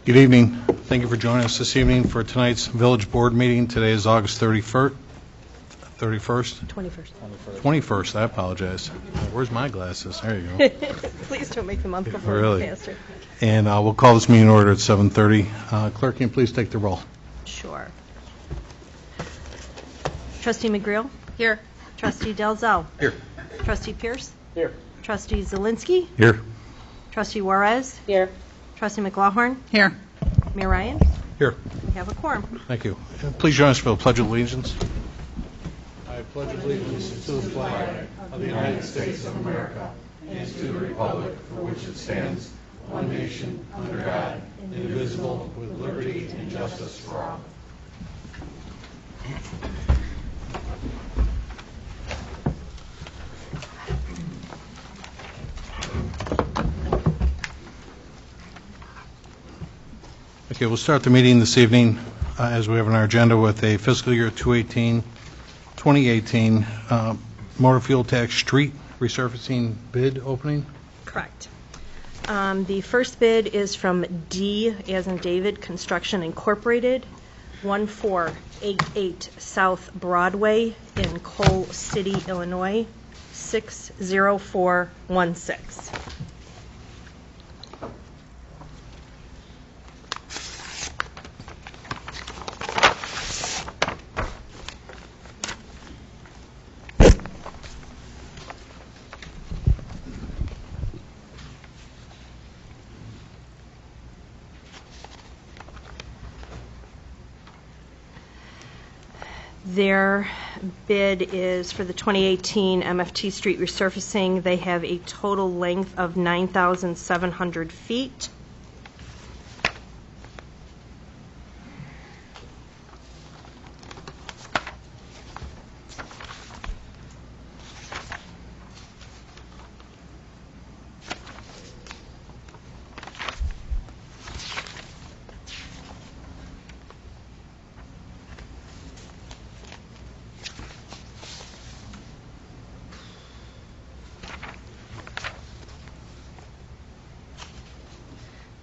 Good evening. Thank you for joining us this evening for tonight's Village Board meeting. Today is August 31st. 21st, I apologize. Where's my glasses? There you go. Please don't make the month before Really? faster. And we'll call this meeting in order at 7:30. Clerk, can you please take the roll? Sure. Trustee McGreal? Here. Trustee Delzell? Here. Trustee Pierce? Here. Trustee Zelinski? Here. Trustee Juarez? Here. Trustee McLaughlin? Here. Mayor Ryan? Here. We have a quorum. Thank you. Please join us for the Pledge of Allegiance. I pledge allegiance to the flag of the United States of America and to the republic for which it stands, one nation, under God, indivisible, with liberty and justice for all. Okay, we'll start the meeting this evening, as we have on our agenda, with a fiscal year 2018 motor fuel tax street resurfacing bid opening. Correct. The first bid is from D, as in David, Construction Incorporated, 1488 South Broadway in Coal City, Illinois, 60416. Their bid is for the 2018 MFT Street resurfacing. They have a total length of 9,700 feet.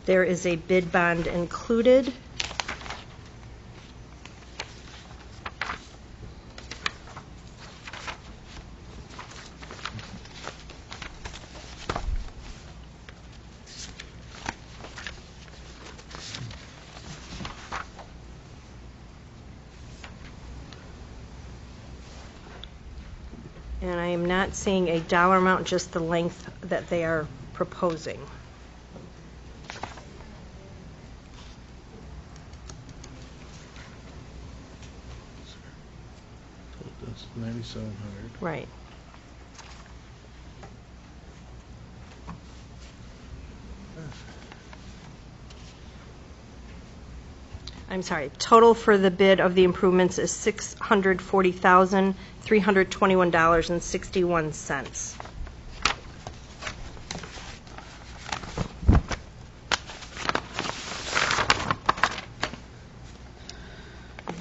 There is a bid bond included. And I am not seeing a dollar amount, just the length that they are proposing. That's 9,700. Right. I'm sorry. Total for the bid of the improvements is $640,321.61.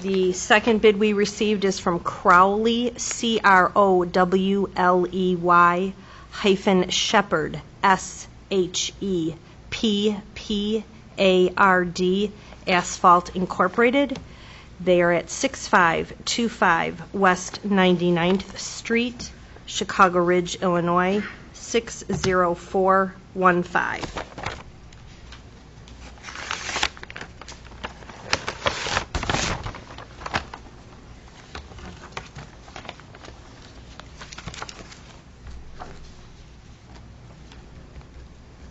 The second bid we received is from Crowley, Crowley -Shepherd, SHEPPARD, Asphalt Incorporated. They are at 6525 West 99th Street, Chicago Ridge, Illinois, 60415.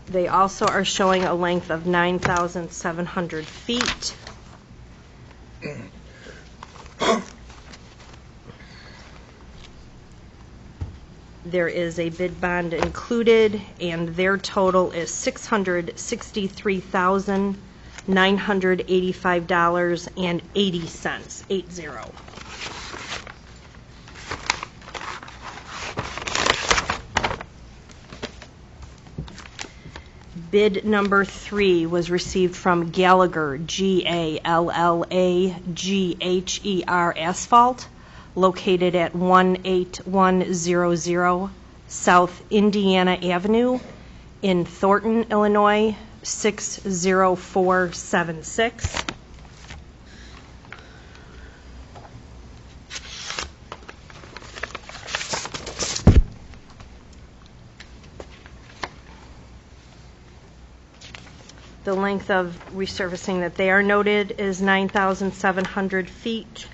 They also are showing a length of 9,700 feet. There is a bid bond included, and their total is $663,985.80, 80. Bid number 3 was received from Gallagher, GALLAGHER Asphalt, located at 18100 South Indiana Avenue in Thornton, Illinois, 60476. The length of resurfacing that they are noted is 9,700 feet.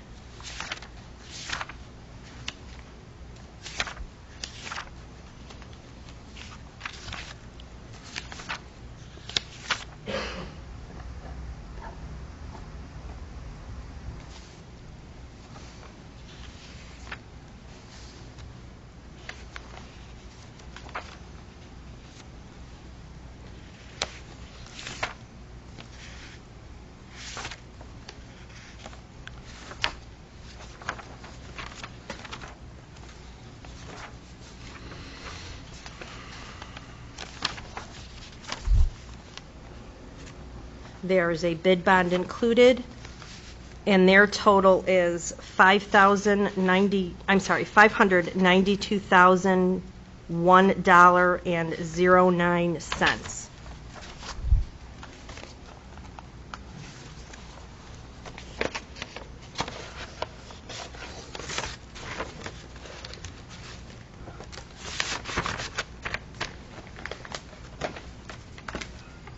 There is a bid bond included, and their total is $592,001.09.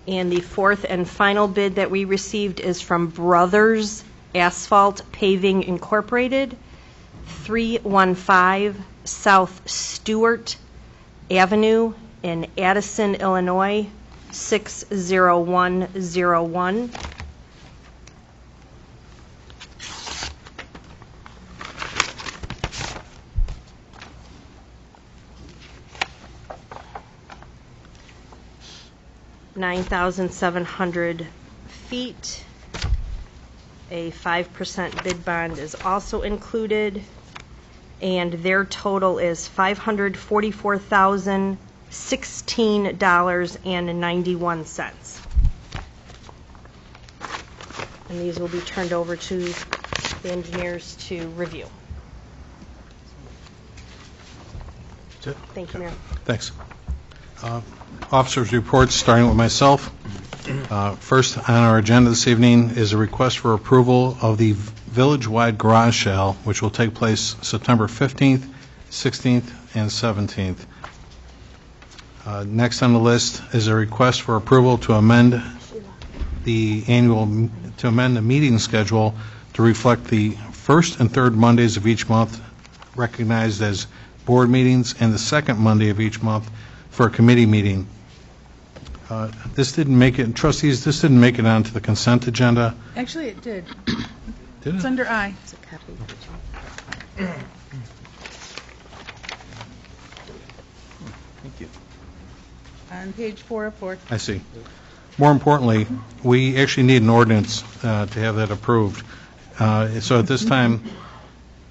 And the fourth and final bid that we received is from Brothers Asphalt Paving Incorporated, 315 South Stewart Avenue in Addison, Illinois, 60101. $9,700 feet. A 5% bid bond is also included, and their total is $544,016.91. And these will be turned over to the engineers to review. That's it? Thank you, Mayor. Thanks. Officers' reports, starting with myself. First on our agenda this evening is a request for approval of the village-wide garage sale, which will take place September 15th, 16th, and 17th. Next on the list is a request for approval to amend the meeting schedule to reflect the first and third Mondays of each month recognized as board meetings, and the second Monday of each month for a committee meeting. This didn't make it, trustees, this didn't make it onto the consent agenda. Actually, it did. Did It's it? under I. Thank you. On page 4 of 4. I see. More importantly, we actually need an ordinance to have that approved. So at this time,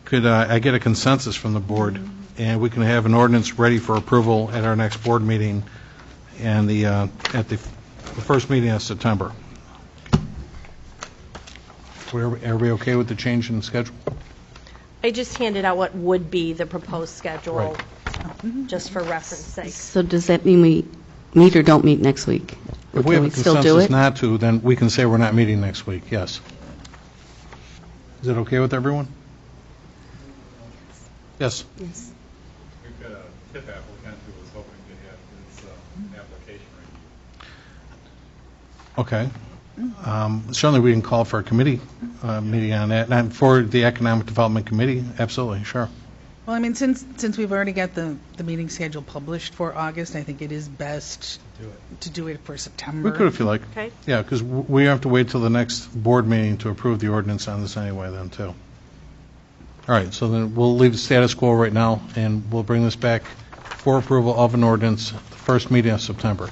could I get a consensus from the board, and we can have an ordinance ready for approval at our next board meeting and at the first meeting of September? Are we okay with the change in schedule? I just handed out what would be the proposed schedule, Right. just for reference sake. So does that mean we meet or don't meet next week? If we have Can a we still do consensus it? not to, then we can say we're not meeting next week, yes. Is that okay with everyone? Yes. Yes. We've got a TIF applicant who was hoping to have his application reviewed. Okay. Certainly, we can call for a committee meeting on that, and for the Economic Development Committee, absolutely, sure. Well, I mean, since we've already got the meeting schedule published for August, I think it is best to do it for September. We could if you like. Okay. Yeah, because we have to wait till the next board meeting to approve the ordinance on this anyway then, too. All right, so then we'll leave the status quo right now, and we'll bring this back for approval of an ordinance the first meeting of September.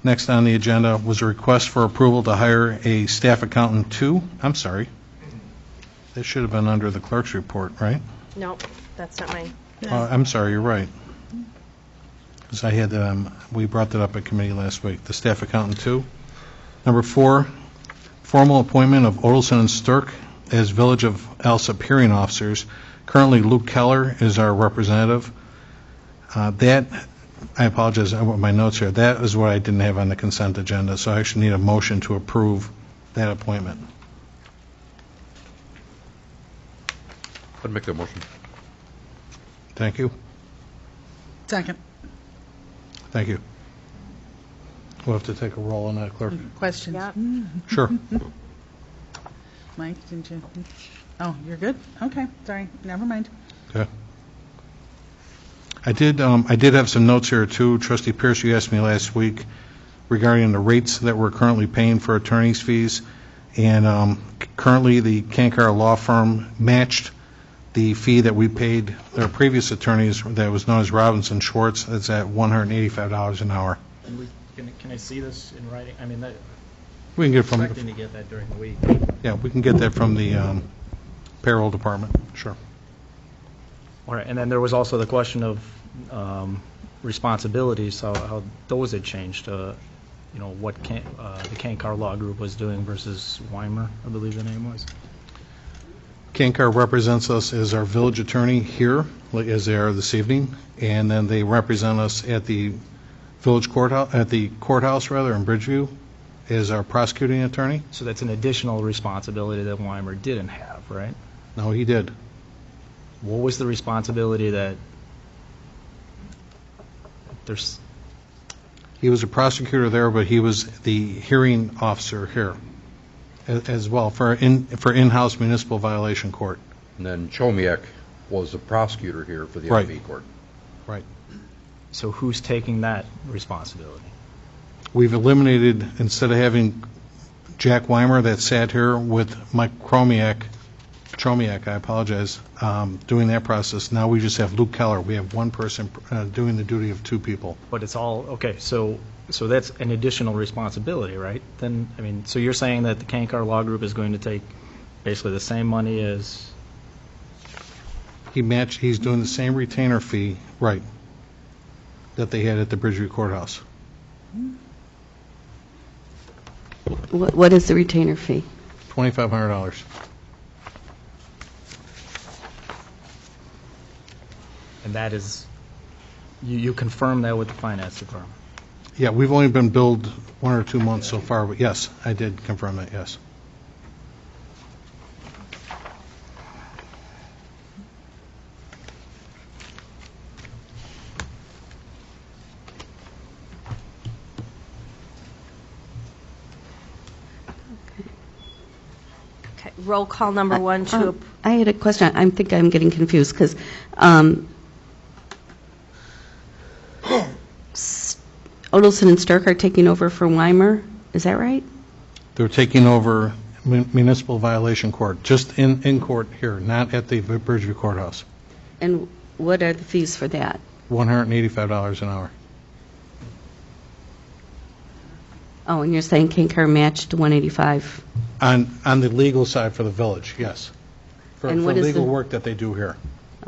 Next on the agenda was a request for approval to hire a staff accountant That should have been under the clerk's report, right? No, that's not mine. I'm sorry, you're right. Because I had, we brought that up at committee last week, the staff accountant 2. Number 4, formal appointment of Odelson and Stirk as Village of Alsip hearing officers. Currently, Luke Keller is our representative. That I apologize, I want my notes here. That is what I didn't have on the consent agenda, so I actually need a motion to approve that appointment. I'd make that motion. Thank you. Second. Thank you. We'll have to take a roll on that, clerk. Questions? Yep. Sure. Mike, didn't you? Oh, you're good? Okay, sorry, never mind. Okay. I did have some notes here, too. Trustee Pierce, you asked me last week regarding the rates that we're currently paying for attorney's fees. And currently, the Kankar Law Firm matched the fee that we paid their previous attorneys that was known as Robinson Schwartz. That's at $185 an hour. And can I see this in writing? I mean, We can get it from, expecting to get that during the week. yeah, we can get that from the payroll department, sure. All right, and then there was also the question of responsibilities, how those had changed. You know, what the Kankar Law Group was doing versus Weimer, I believe the name was. Kankar represents us as our village attorney here, as they are this evening, and then they represent us at the village courthouse, in Bridgeview, as our prosecuting attorney. So that's an additional responsibility that Weimer didn't have, right? No, he did. What was the responsibility that there's? He was a prosecutor there, but he was the hearing officer here as well for in-house municipal violation court. And then Chomiak was the prosecutor here for the Right. IV court. Right. So who's taking that responsibility? We've eliminated, instead of having Jack Weimer that sat here with Mike Chomiak, I apologize, doing that process, now we just have Luke Keller. We have one person doing the duty of two people. But it's all, okay, so that's an additional responsibility, right? Then, I mean, so you're saying that the Kankar Law Group is going to take basically the same money as, He's doing the same retainer fee, right, that they had at the Bridgeview Courthouse. What is the retainer fee? $2,500. and that is, you confirm that with the finance department? Yeah, we've only been billed 1 or 2 months so far, but yes, I did confirm that, yes. Okay, roll call number one to, I had a question. I think I'm getting confused because Odelson and Stark are taking over for Weimer. Is that right? They're taking over municipal violation court, just in court here, not at the Bridgeview Courthouse. And what are the fees for that? $185 an hour. Oh, and you're saying Kankar matched 185. On the legal side for the village, yes. For And what is legal the- work that they do here.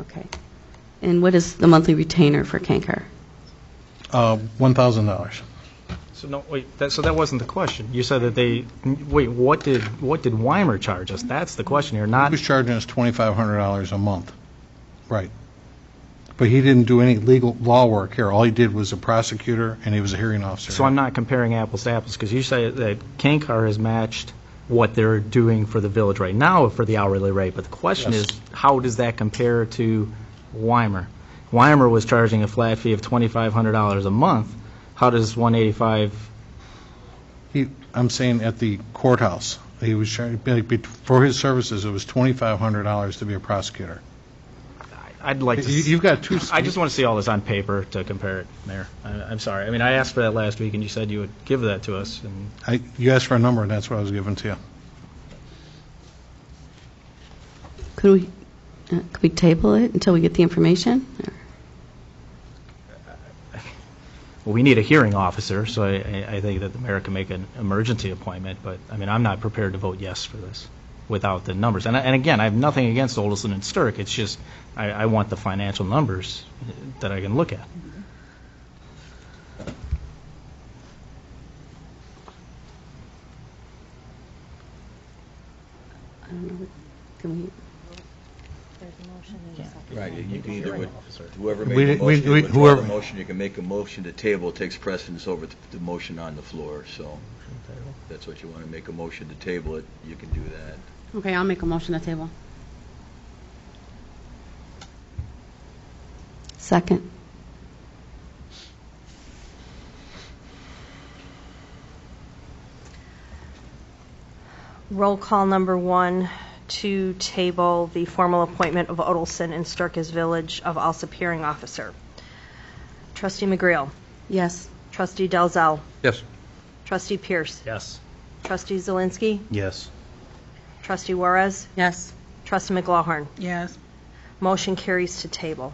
Okay. And what is the monthly retainer for Kankar? $1,000. So no, wait, so that wasn't the question. You said that what did Weimer charge us? That's the question here, He not, was charging us $2,500 a month. Right. But he didn't do any legal law work here. All he did was a prosecutor, and he was a hearing officer. so I'm not comparing apples to apples, because you say that Kankar has matched what they're doing for the village right now for the hourly rate, but the question Yes. is, how does that compare to Weimer? Weimer was charging a flat fee of $2,500 a month. How does 185? I'm saying at the courthouse. He was charging, for his services, it was $2,500 to be a prosecutor. I'd like to. You've got two. I just want to see all this on paper to compare it, Mayor. I'm sorry. I mean, I asked for that last week, and you said you would give that to us. And You asked for a number, and that's what I was giving to you. Could we table it until we get the information? well, we need a hearing officer, so I think that the mayor can make an emergency appointment. But I mean, I'm not prepared to vote yes for this without the numbers. And again, I have nothing against Odelson and Sturck. It's just I want the financial numbers that I can look at. I don't know. Can we? Right, you can either, whoever We- made the we- motion, we- withdraw whoever- the motion, you can make a motion to table, it takes precedence over the motion on the floor, so if that's what you want to make a motion to table it, you can do that. Okay, I'll make a motion to table. Second. Roll call number 1 to table the formal appointment of Odelson and Stirk as Village of Alsip hearing officer. Trustee McGreal. Yes. Trustee Dalzell. Yes. Trustee Pierce. Yes. Trustee Zelinski. Yes. Trustee Juarez. Yes. Trustee McLaughlin. Yes. Motion carries to table.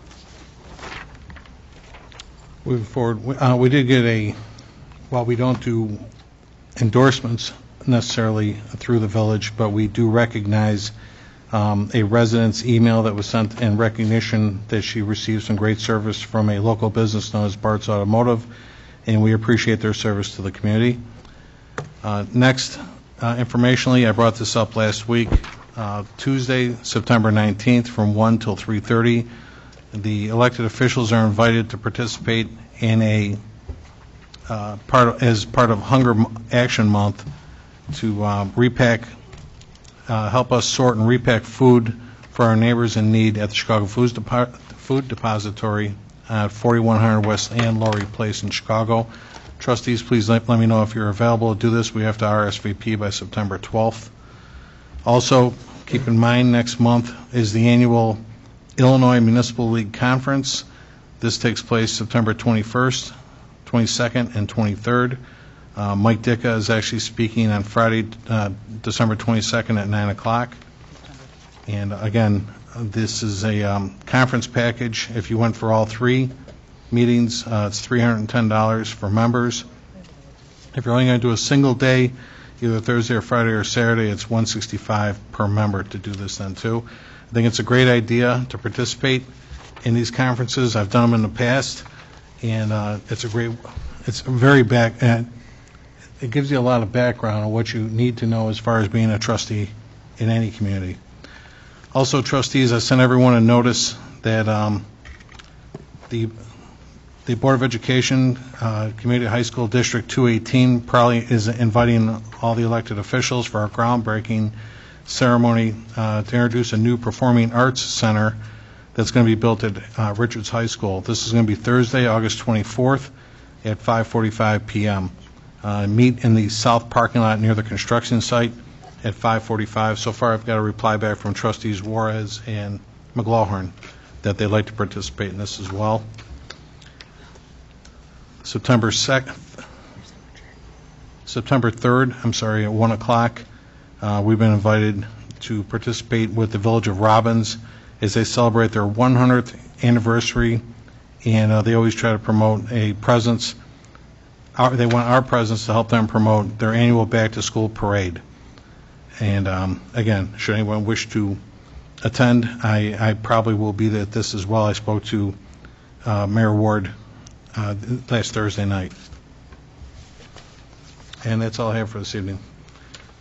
Moving forward, we did get while we don't do endorsements necessarily through the village, but we do recognize a resident's email that was sent in recognition that she received some great service from a local business known as Bart's Automotive, and we appreciate their service to the community. Next, informationally, I brought this up last week, Tuesday, September 19th, from 1 till 3:30. The elected officials are invited to participate in as part of Hunger Action Month to help us sort and repack food for our neighbors in need at the Chicago Food Depository at 4100 West Ann Laurie Place in Chicago. Trustees, please let me know if you're available to do this. We have to RSVP by September 12th. Also, keep in mind, next month is the annual Illinois Municipal League Conference. This takes place September 21st, 22nd, and 23rd. Mike Dicka is actually speaking on Friday, December 22nd at 9 o'clock. And again, this is a conference package. If you went for all 3 meetings, it's $310 for members. If you're only going to do a single day, either Thursday or Friday or Saturday, it's $165 per member to do this then too. I think it's a great idea to participate in these conferences. I've done them in the past, and it gives you a lot of background on what you need to know as far as being a trustee in any community. Also, trustees, I sent everyone a notice that the Board of Education, Community High School District 218 probably is inviting all the elected officials for our groundbreaking ceremony to introduce a new performing arts center that's going to be built at Richards High School. This is going to be Thursday, August 24th at 5:45 p.m. Meet in the south parking lot near the construction site at 5:45. So far, I've got a reply back from Trustees Juarez and McLaughlin that they'd like to participate in this as well. September 3rd, at 1 o'clock, we've been invited to participate with the Village of Robbins as they celebrate their 100th anniversary, and they always try to promote a presence. They want our presence to help them promote their annual back-to-school parade. And again, should anyone wish to attend, I probably will be at this as well. I spoke to Mayor Ward last Thursday night. And that's all I have for this evening.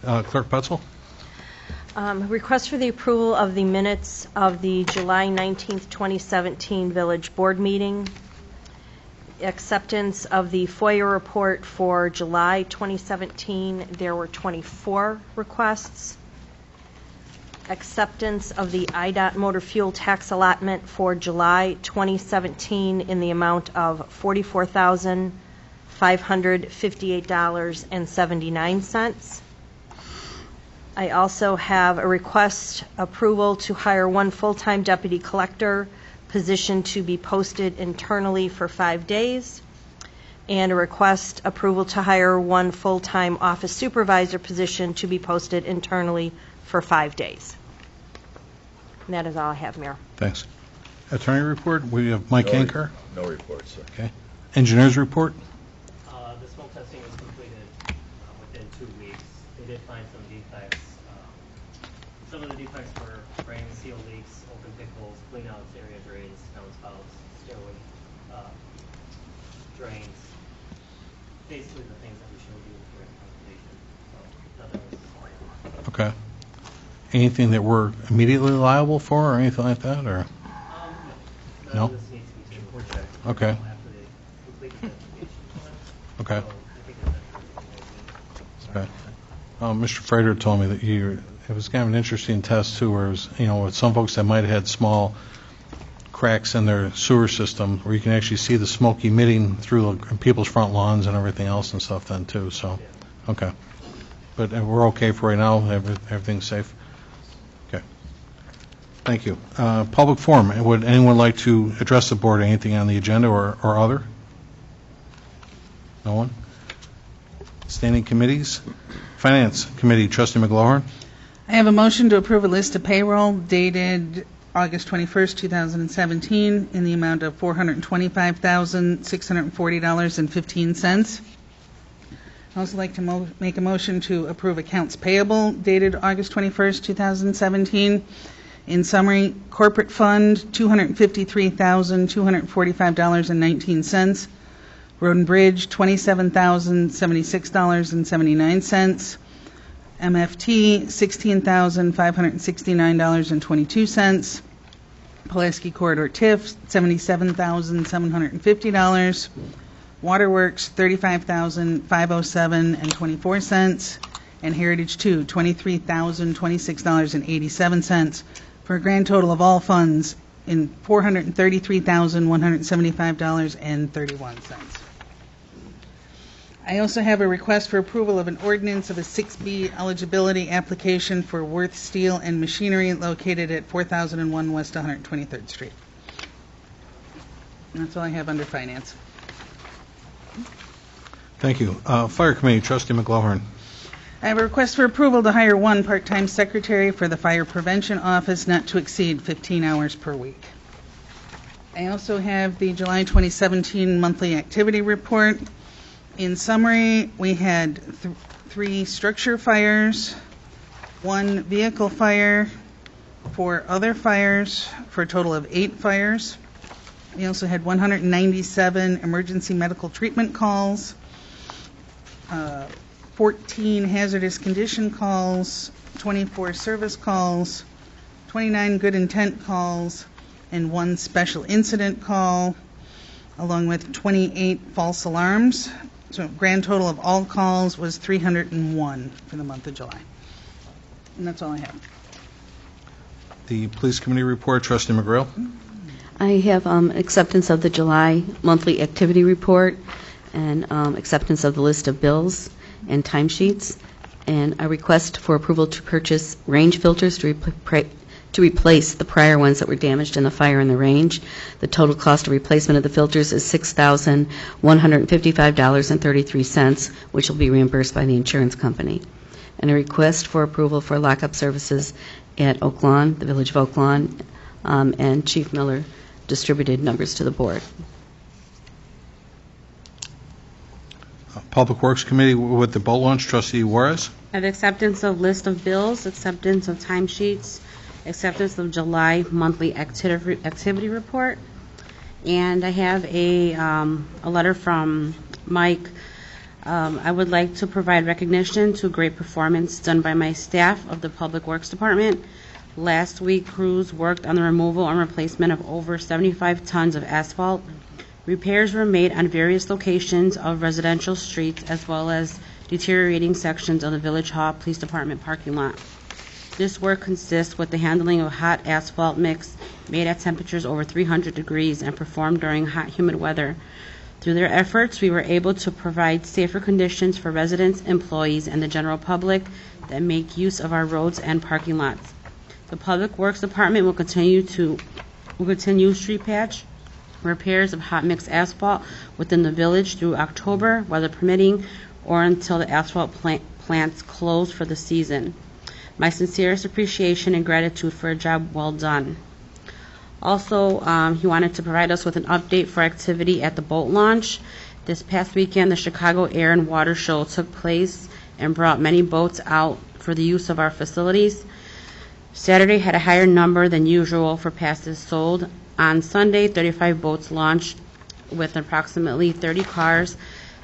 Clerk Putzel? Request for the approval of the minutes of the July 19th, 2017 Village Board meeting. Acceptance of the FOIA report for July 2017. There were 24 requests. Acceptance of the IDOT motor fuel tax allotment for July 2017 in the amount of $44,558.79. I also have a request approval to hire 1 full-time deputy collector, position to be posted internally for 5 days, and a request approval to hire 1 full-time office supervisor position to be posted internally for 5 days. And that is all I have, Mayor. Thanks. Attorney report, we have Mike Anker. No report, sir. Okay. Engineers report. The smoke testing was completed within 2 weeks. They did find some defects. Some of the defects were drain seal leaks, open pit holes, clean outs, area drains, downspouts, stairway drains. Basically the things that we showed you for conservation. So nothing was. Okay. anything that we're immediately liable for or anything like that, or? None No? of this needs to be tabled. Okay. After they complete the investigation. Okay. So I think that's everything. Okay. Mr. Frater told me that it was kind of an interesting test too, where it was, with some folks that might have had small cracks in their sewer system, where you can actually see the smoke emitting through people's front lawns and everything else and stuff then too, so, okay. But we're okay for right now, everything's safe? Okay. Thank you. Public forum, would anyone like to address the board, anything on the agenda or other? No one? Standing committees? Finance Committee, Trustee McGlohan. I have a motion to approve a list of payroll dated August 21st, 2017, in the amount of $425,640.15. I'd also like to make a motion to approve accounts payable dated August 21st, 2017. In summary, corporate fund, $253,245.19. Road and Bridge, $27,076.79. MFT, $16,569.22. Pulaski Corridor TIF, $77,750. Waterworks, $35,507.24. And Heritage 2, $23,026.87, for a grand total of all funds in $433,175.31. I also have a request for approval of an ordinance of a 6B eligibility application for Worth Steel and Machinery located at 4001 West 123rd Street. And that's all I have under finance. Thank you. Fire Committee, Trustee McGlohan. I have a request for approval to hire one part-time secretary for the Fire Prevention Office, not to exceed 15 hours per week. I also have the July 2017 monthly activity report. In summary, we had 3 structure fires, 1 vehicle fire, 4 other fires, for a total of 8 fires. We also had 197 emergency medical treatment calls, 14 hazardous condition calls, 24 service calls, 29 good intent calls, and 1 special incident call, along with 28 false alarms. So grand total of all calls was 301 for the month of July. And that's all I have. The Police Committee report, Trustee McGrail. I have acceptance of the July monthly activity report and acceptance of the list of bills and timesheets, and a request for approval to purchase range filters to replace the prior ones that were damaged in the fire in the range. The total cost of replacement of the filters is $6,155.33, which will be reimbursed by the insurance company. And a request for approval for lockup services at Oak Lawn, the Village of Oak Lawn, and Chief Miller distributed numbers to the board. Public Works Committee with the boat launch, Trustee Juarez. I have acceptance of list of bills, acceptance of timesheets, acceptance of July monthly activity report, and I have a letter from Mike. I would like to provide recognition to great performance done by my staff of the Public Works Department. Last week, crews worked on the removal and replacement of over 75 tons of asphalt. Repairs were made on various locations of residential streets as well as deteriorating sections of the Village Hall Police Department parking lot. This work consists with the handling of hot asphalt mix made at temperatures over 300 degrees and performed during hot, humid weather. Through their efforts, we were able to provide safer conditions for residents, employees, and the general public that make use of our roads and parking lots. The Public Works Department will continue street patch repairs of hot mix asphalt within the village through October, weather permitting, or until the asphalt plants close for the season. My sincerest appreciation and gratitude for a job well done. Also, he wanted to provide us with an update for activity at the boat launch. This past weekend, the Chicago Air and Water Show took place and brought many boats out for the use of our facilities. Saturday had a higher number than usual for passes sold. On Sunday, 35 boats launched with approximately 30 cars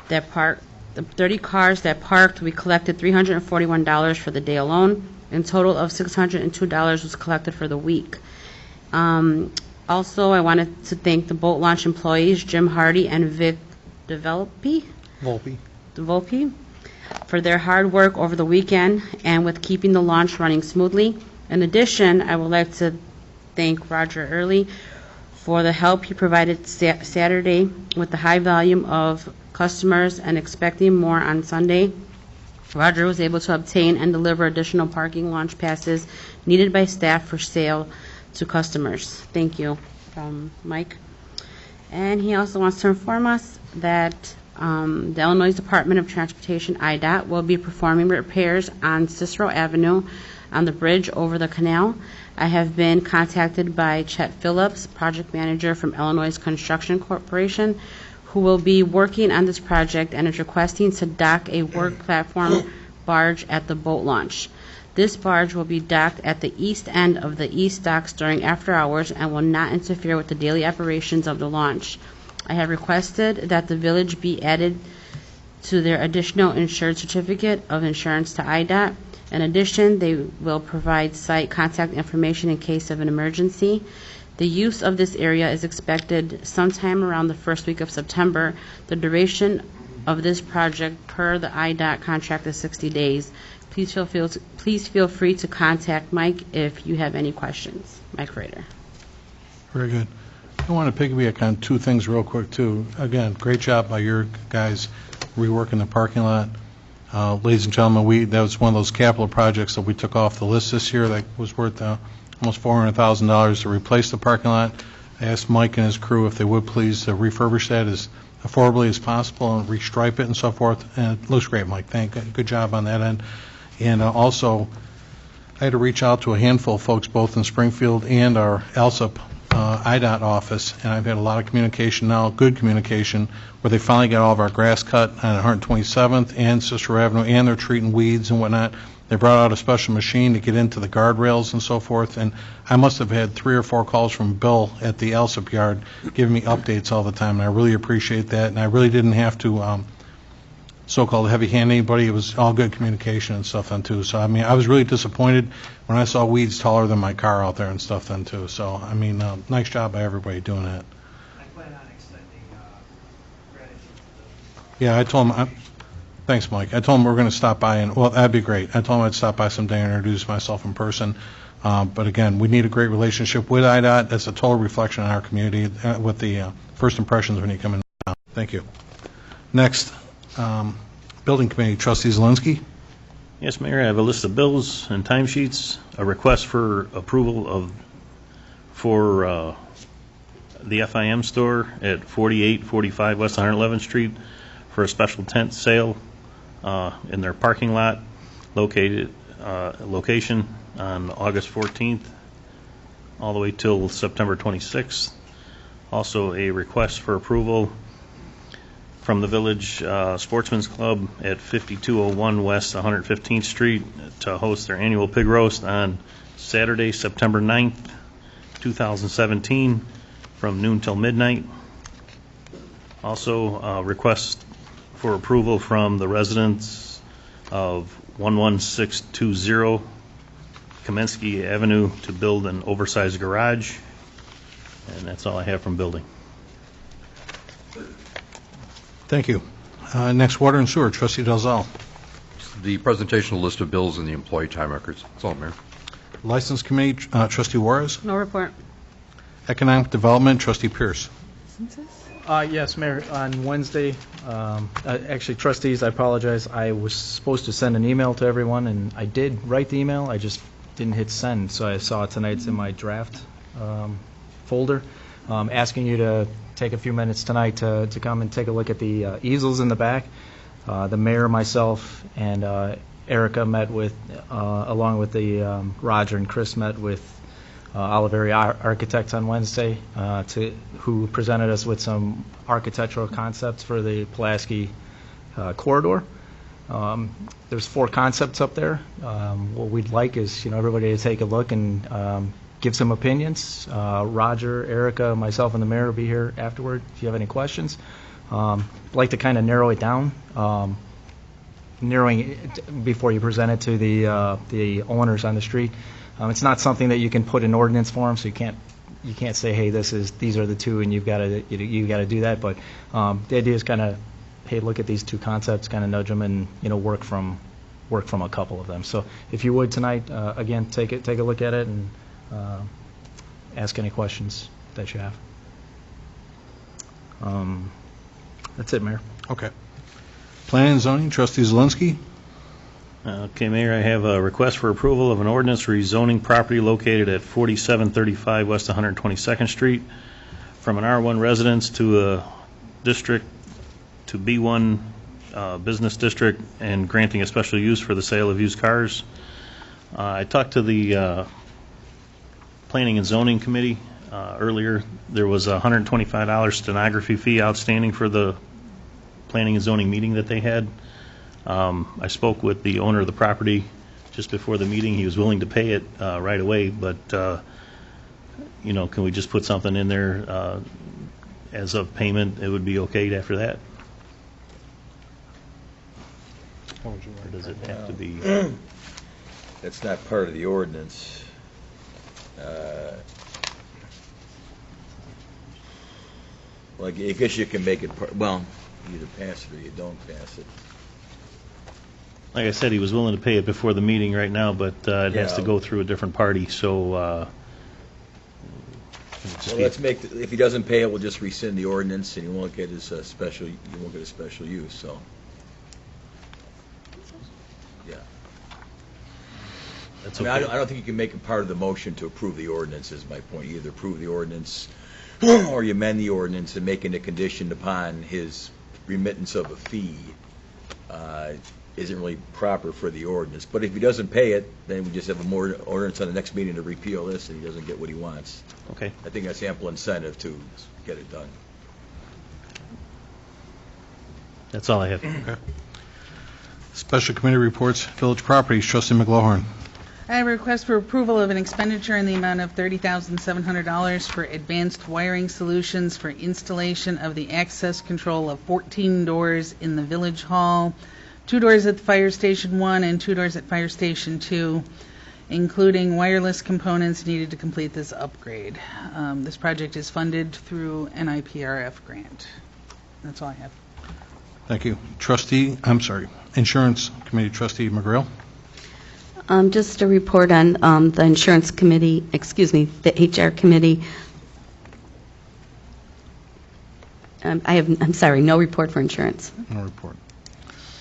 that parked. We collected $341 for the day alone. In total of $602 was collected for the week. Also, I wanted to thank the boat launch employees, Jim Hardy and Vic Volpe, for their hard work over the weekend and with keeping the launch running smoothly. In addition, I would like to thank Roger Early for the help he provided Saturday with the high volume of customers and expecting more on Sunday. Roger was able to obtain and deliver additional parking launch passes needed by staff for sale to customers. Thank you, Mike. And he also wants to inform us that the Illinois Department of Transportation, IDOT, will be performing repairs on Cicero Avenue on the bridge over the canal. I have been contacted by Chet Phillips, project manager from Illinois Construction Corporation, who will be working on this project and is requesting to dock a work platform barge at the boat launch. This barge will be docked at the east end of the east docks during after hours and will not interfere with the daily operations of the launch. I have requested that the village be added to their additional insured certificate of insurance to IDOT. In addition, they will provide site contact information in case of an emergency. The use of this area is expected sometime around the first week of September. The duration of this project per the IDOT contract is 60 days. Please feel free to contact Mike if you have any questions. Mike Rader. Very good. I want to piggyback on two things real quick, too. Again, great job by your guys reworking the parking lot. Ladies and gentlemen, that was one of those capital projects that we took off the list this year that was worth almost $400,000 to replace the parking lot. I asked Mike and his crew if they would please refurbish that as affordably as possible and restripe it and so forth. And it looks great, Mike. Good job on that end. And also, I had to reach out to a handful of folks both in Springfield and our Alsip IDOT office, and I've had a lot of communication now, good communication, where they finally got all of our grass cut on 127th and Cicero Avenue, and they're treating weeds and whatnot. They brought out a special machine to get into the guardrails and so forth, and I must have had 3 or 4 calls from Bill at the Alsip yard giving me updates all the time, and I really appreciate that, and I really didn't have to so-called heavy-hand anybody. It was all good communication and stuff then, too. So, I mean, I was really disappointed when I saw weeds taller than my car out there and stuff then, too. So, I mean, nice job by everybody doing that. I plan on extending gratitude to the... Yeah, I told him, thanks, Mike. I told him we're going to stop by, and, well, that'd be great. I told him I'd stop by someday and introduce myself in person. But, again, we need a great relationship with IDOT. That's a total reflection on our community with the first impressions when you come in. Thank you. Next. Building Committee, Trustee Zelinski. Yes, Mayor, I have a list of bills and timesheets, a request for approval for the FIM store at 4845 West 111th Street for a special tent sale in their parking lot location on August 14th all the way till September 26th. Also a request for approval from the Village Sportsman's Club at 5201 West 115th Street to host their annual pig roast on Saturday, September 9th, 2017 from noon till midnight. Also, request for approval from the residents of 11620 Kaminsky Avenue to build an oversized garage. And that's all I have from building. Thank you. Next, Water and Sewer, Trustee Dalzell. The presentation of list of bills and the employee time records. That's all, Mayor. License Committee, Trustee Juarez. No report. Economic Development, Trustee Pierce. Yes, Mayor, on Wednesday, actually, trustees, I apologize. I was supposed to send an email to everyone, and I did write the email. I just didn't hit send, so I saw it tonight. It's in my draft folder, asking you to take a few minutes tonight to come and take a look at the easels in the back. The mayor, myself, and Erica met with, along with the Roger and Chris met with Oliveri Architects on Wednesday, who presented us with some architectural concepts for the Pulaski corridor. There's 4 concepts up there. What we'd like is, everybody to take a look and give some opinions. Roger, Erica, myself, and the mayor will be here afterward if you have any questions. I'd like to kind of narrow it down. narrowing it before you present it to the owners on the street. It's not something that you can put in ordinance form, so you can't say, hey, these are the two, and you've got to do that. But the idea is kind of, hey, look at these two concepts, kind of nudge them, and work from a couple of them. So if you would tonight, again, take a look at it and ask any questions that you have. That's it, Mayor. Okay. Planning and zoning, trustee Zelinski. Okay, Mayor, I have a request for approval of an ordinance rezoning property located at 4735 West 122nd Street from an R1 residence to a district to B1 business district and granting a special use for the sale of used cars. I talked to the Planning and Zoning Committee earlier. There was a $125 stenography fee outstanding for the Planning and Zoning meeting that they had. I spoke with the owner of the property just before the meeting. He was willing to pay it right away, but can we just put something in there as of payment? It would be okay after that. Or does it have to be? That's not part of the ordinance. Well, I guess you can make it part, well, you either pass it or you don't pass it. Like I said, he was willing to pay it before the meeting right now, but it has to Yeah. go through a different party, so Well, let's make, if he doesn't pay it, we'll just rescind the ordinance, and you won't get his special use, so. Yeah. that's I mean, okay. I don't think you can make it part of the motion to approve the ordinance, is my point. You either approve the ordinance, or you amend the ordinance and making a condition upon his remittance of a fee isn't really proper for the ordinance. But if he doesn't pay it, then we just have a more ordinance on the next meeting to repeal this, and he doesn't get what he wants. Okay. I think that's ample incentive to get it done. That's all I have. Okay. Special committee reports, village properties, trustee McGlohorn. I have a request for approval of an expenditure in the amount of $30,700 for advanced wiring solutions for installation of the access control of 14 doors in the Village Hall, 2 doors at the Fire Station 1 and 2 doors at Fire Station 2, including wireless components needed to complete this upgrade. This project is funded through NIPRF grant. That's all I have. Thank you. Insurance committee, trustee McGrail. Just a report on the insurance committee, the HR committee. No report for insurance. No report.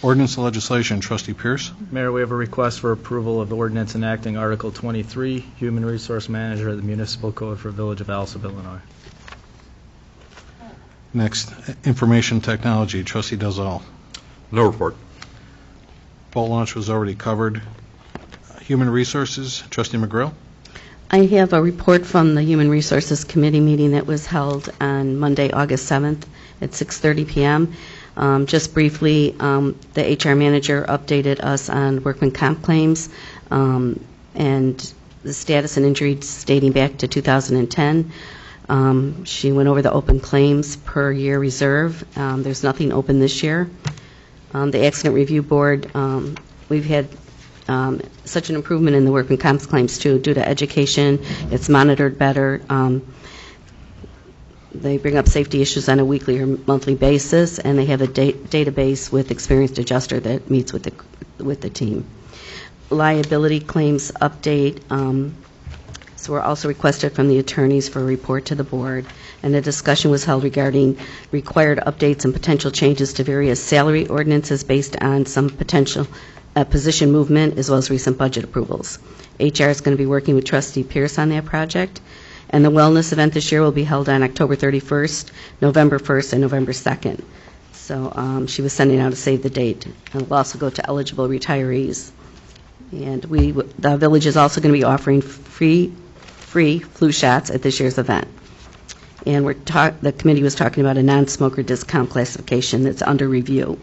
Ordinance and legislation, trustee Pierce. Mayor, we have a request for approval of ordinance enacting Article 23, Human Resource Manager of the Municipal Code for Village of Alsip, Illinois. Next, information technology, trustee Dalzell. No report. Boat launch was already covered. Human resources, trustee McGrail. I have a report from the Human Resources Committee meeting that was held on Monday, August 7th at 6:30 p.m. Just briefly, the HR manager updated us on workman comp claims and the status and injuries dating back to 2010. She went over the open claims per year reserve. There's nothing open this year. The Accident Review Board, we've had such an improvement in the workman comp claims too due to education. It's monitored better. They bring up safety issues on a weekly or monthly basis, and they have a database with experienced adjuster that meets with the team. Liability claims update. So we're also requested from the attorneys for a report to the board, and a discussion was held regarding required updates and potential changes to various salary ordinances based on some potential position movement as well as recent budget approvals. HR is going to be working with trustee Pierce on that project. And the wellness event this year will be held on October 31st, November 1st, and November 2nd. So she was sending out a save the date. And it'll also go to eligible retirees. And the village is also going to be offering free flu shots at this year's event. And the committee was talking about a non-smoker discount classification that's under review.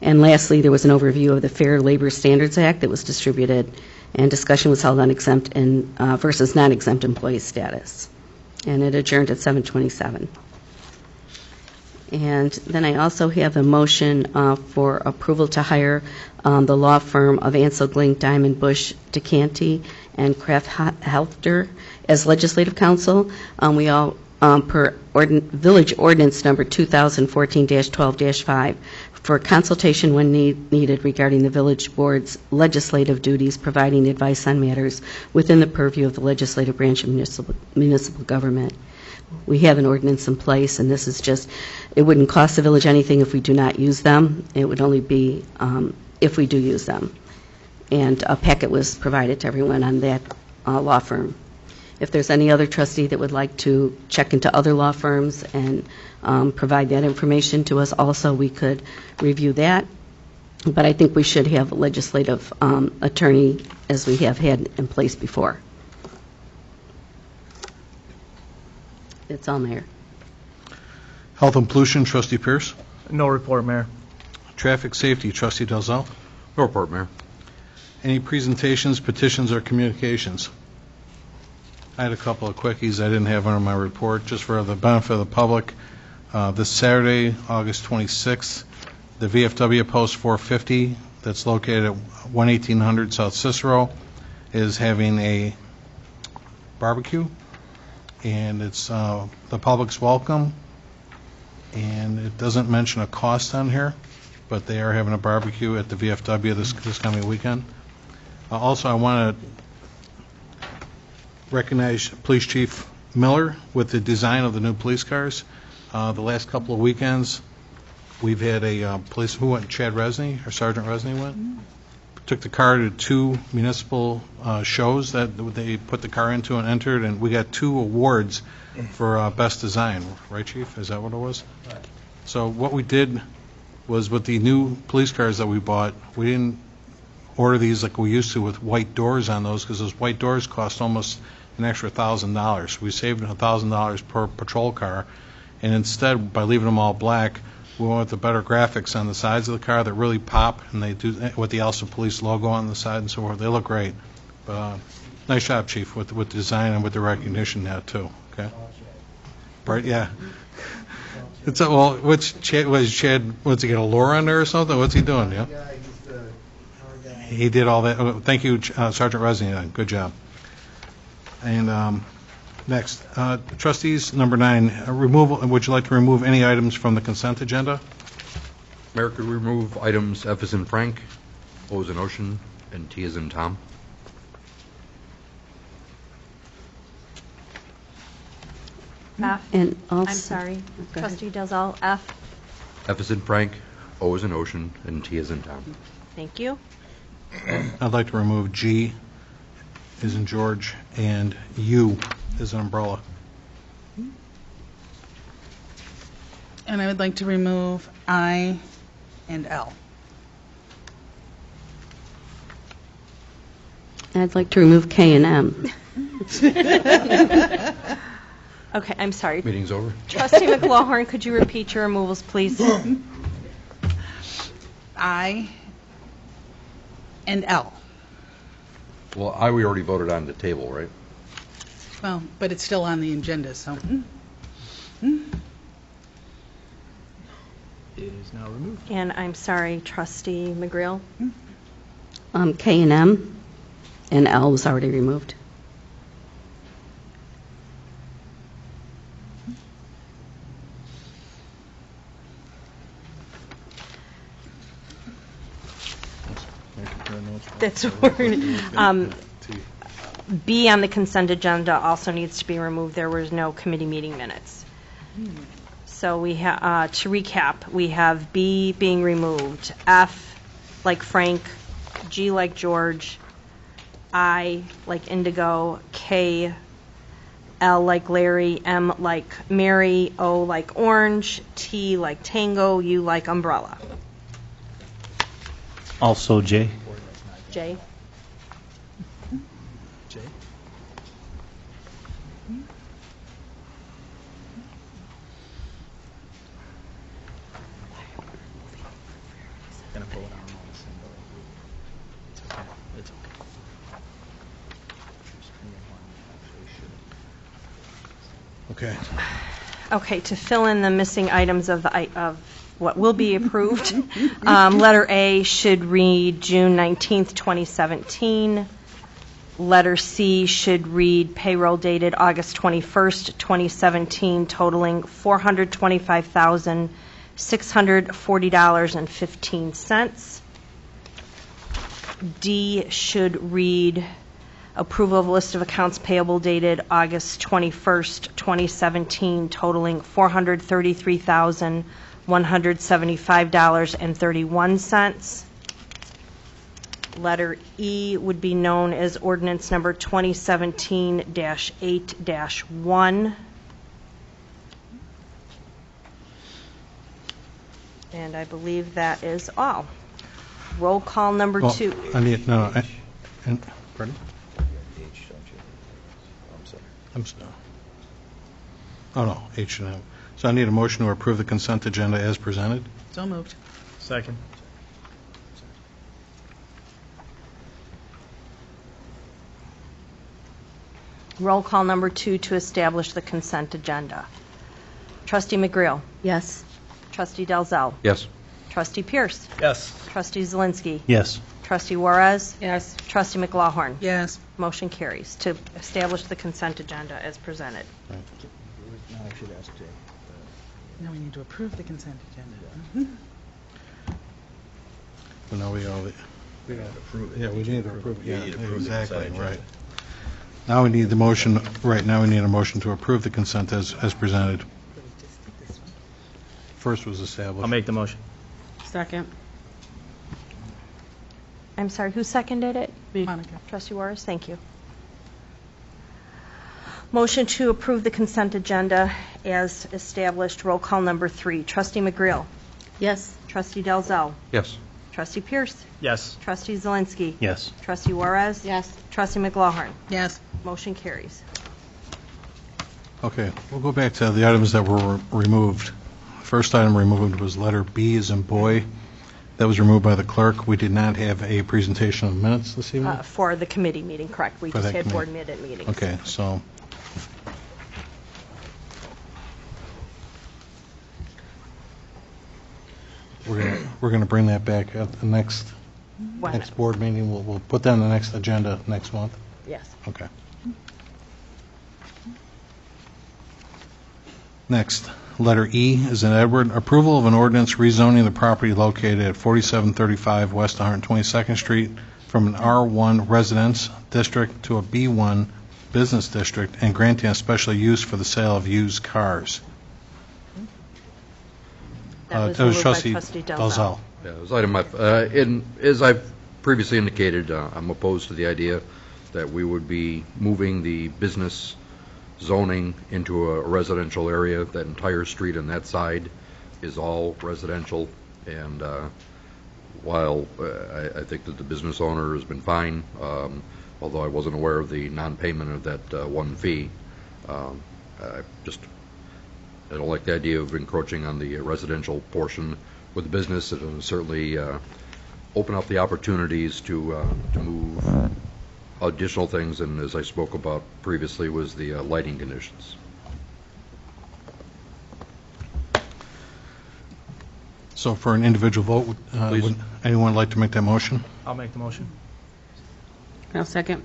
And lastly, there was an overview of the Fair Labor Standards Act that was distributed, and discussion was held on exempt versus non-exempt employee status. And it adjourned at 7:27. And then I also have a motion for approval to hire the law firm of Ansel Glink, Diamond Bush, DeCanty, and Kraft Helfter as legislative counsel. We all, per Village Ordinance Number 2014-12-5, for consultation when needed regarding the village board's legislative duties, providing advice on matters within the purview of the legislative branch of municipal government. We have an ordinance in place, and this is just, it wouldn't cost the village anything if we do not use them. It would only be if we do use them. And a packet was provided to everyone on that law firm. If there's any other trustee that would like to check into other law firms and provide that information to us also, we could review that. But I think we should have a legislative attorney as we have had in place before. That's all, Mayor. Health and Pollution, Trustee Pierce. No report, Mayor. Traffic Safety, Trustee Dalzell. No report, Mayor. Any presentations, petitions, or communications? I had a couple of quickies I didn't have under my report, just for the benefit of the public. This Saturday, August 26th, the VFW Post 450, that's located at 1800 South Cicero, is having a barbecue, and it's the public's welcome, and it doesn't mention a cost on here, but they are having a barbecue at the VFW this coming weekend. Also, I want to recognize Police Chief Miller with the design of the new police cars. The last couple of weekends, we've had a police, who went? Chad Resney, or Sergeant Resney went? Took the car to 2 municipal shows that they put the car into and entered, and we got 2 awards for best design. Right, Chief? Is that what it was? Right. So what we did was, with the new police cars that we bought, we didn't order these like we used to with white doors on those, because those white doors cost almost an extra $1,000. We saved $1,000 per patrol car, and instead, by leaving them all black, we went with the better graphics on the sides of the car that really pop, and they do with the Alsip Police logo on the side and so forth. They look great. But nice job, Chief, with the design and with the recognition now too. Okay. Right? Yeah. It's well. What's Chad? Was he get a lure on there or something? What's he doing? Yeah. He did all that. Thank you, Sergeant Resney. Good job. And next, trustees, number 9, removal. Would you like to remove any items from the consent agenda? Mayor, could we remove items F as in Frank, O as in Ocean, and T as in Tom? F. And also, I'm sorry. Go ahead. Trustee Dalzell, F. F as in Frank, O as in Ocean, and T as in Tom. Thank you. I'd like to remove G as in George and U as an umbrella. And I would like to remove I and L. I'd like to remove K and M. Okay, I'm sorry. Meeting's over. Trustee McLaughlin, could you repeat your removals, please? I and L. Well, we already voted on the table, right? Well, but it's still on the agenda, so. It is now removed. And I'm sorry, Trustee McGreal. K and M, and L was already removed. That's weird. B on the consent agenda also needs to be removed. There was no committee meeting minutes. So we have, to recap, we have B being removed, F like Frank, G like George, I like Indigo, K, L like Larry, M like Mary, O like Orange, T like Tango, U like Umbrella. Also J. J. J. Gonna pull it out on the same way. It's okay. It's okay. Okay. Okay, to fill in the missing items of what will be approved, letter A should read June 19th, 2017. Letter C should read payroll dated August 21st, 2017, totaling $425,640.15. D should read approval of list of accounts payable dated August 21st, 2017, totaling $433,175.31. Letter E would be known as ordinance number 2017-8-1. And I believe that is all. Roll call number Well, 2. I need, no, pardon? H, don't you? I'm sorry. I'm sorry. Oh, no, H and M. So I need a motion to approve the consent agenda as presented. So moved. Second. Roll call number 2 to establish the consent agenda. Trustee McGreal. Yes. Trustee Dalzell. Yes. Trustee Pierce. Yes. Trustee Zelinski. Yes. Trustee Juarez. Yes. Trustee McLaughlin. Yes. Motion carries to establish the consent agenda as presented. Now we need to approve the consent agenda. So now we all, We gotta approve it. yeah, we need to approve it. You Yeah, need to approve the exactly, consent right. agenda. Now we need the motion, right, now we need a motion to approve the consent as presented. First was established. I'll make the motion. Second. I'm sorry, who seconded it? Monica. Trustee Juarez, thank you. Motion to approve the consent agenda as established. Roll call number 3. Trustee McGreal. Yes. Trustee Dalzell. Yes. Trustee Pierce. Yes. Trustee Zelinski. Yes. Trustee Juarez. Yes. Trustee McLaughlin. Yes. Motion carries. Okay, we'll go back to the items that were removed. First item removed was letter B as in boy. That was removed by the clerk. We did not have a presentation of minutes this evening. For the committee meeting, correct. We For just that had board committee. meetings. Okay, so we're gonna bring that back at the next When? board meeting. We'll put that on the next agenda next month. Yes. Okay. Next, letter E is in Edward. Approval of an ordinance rezoning the property located at 4735 West 122nd Street from an R1 residence district to a B1 business district and granting a special use for the sale of used cars. That was That was moved by trustee Trustee Dalzell. Dalzell. Yeah, it was item F. As I've previously indicated, I'm opposed to the idea that we would be moving the business zoning into a residential area. That entire street on that side is all residential, and while I think that the business owner has been fine, although I wasn't aware of the non-payment of that one fee, I don't like the idea of encroaching on the residential portion with the business. It will certainly open up the opportunities to move additional things, and as I spoke about previously, was the lighting conditions. So for an individual vote, Please. would anyone like to make that motion? I'll make the motion. I'll second.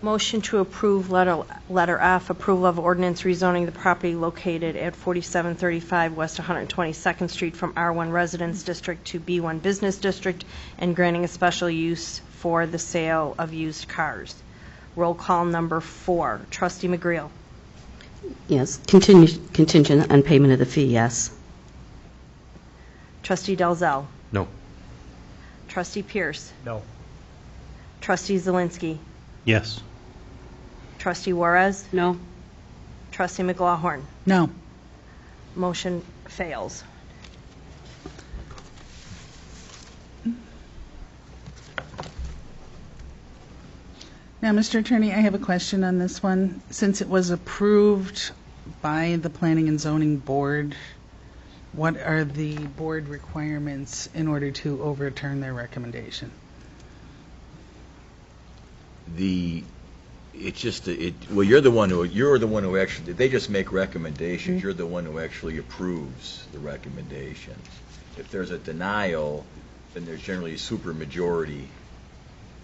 Motion to approve letter F, approval of ordinance rezoning the property located at 4735 West 122nd Street from R1 Residence District to B1 Business District and granting a special use for the sale of used cars. Roll call number 4. Trustee McGreal. Yes. Contingent on payment of the fee, yes. Trustee Dalzell. No. Trustee Pierce. No. Trustee Zelinski. Yes. Trustee Juarez. No. Trustee McLaughlin. No. Motion fails. Now, Mr. Attorney, I have a question on this one. Since it was approved by the Planning and Zoning Board, what are the board requirements in order to overturn their recommendation? it's just, well, you're the one who actually, they just make recommendations. You're the one who actually approves the recommendations. If there's a denial, then there's generally a supermajority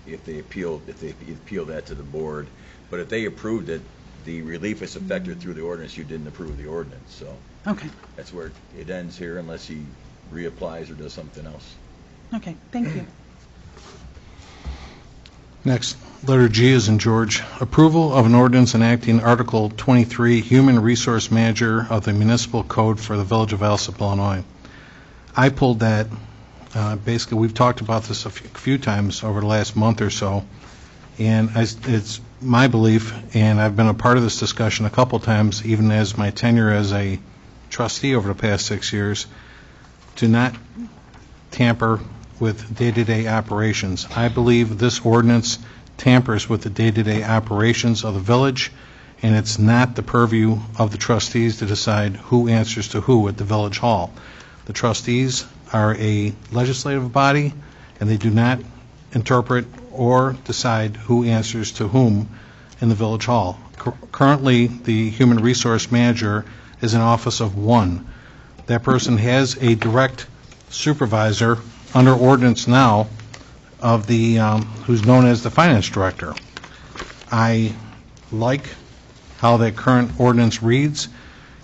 if they appeal that to the board. But if they approved it, the relief is effective through the ordinance. You didn't approve the ordinance, so Okay, that's where it ends here unless he reapplies or does something else. okay, thank you. Next, letter G is in George. Approval of an ordinance enacting Article 23, Human Resource Manager of the Municipal Code for the Village of Alsip, Illinois. I pulled that, basically, we've talked about this a few times over the last month or so, and it's my belief, and I've been a part of this discussion a couple times, even as my tenure as a trustee over the past 6 years, to not tamper with day-to-day operations. I believe this ordinance tampers with the day-to-day operations of the village, and it's not the purview of the trustees to decide who answers to who at the village hall. The trustees are a legislative body, and they do not interpret or decide who answers to whom in the village hall. Currently, the human resource manager is an office of one. That person has a direct supervisor under ordinance now of the who's known as the finance director. I like how that current ordinance reads,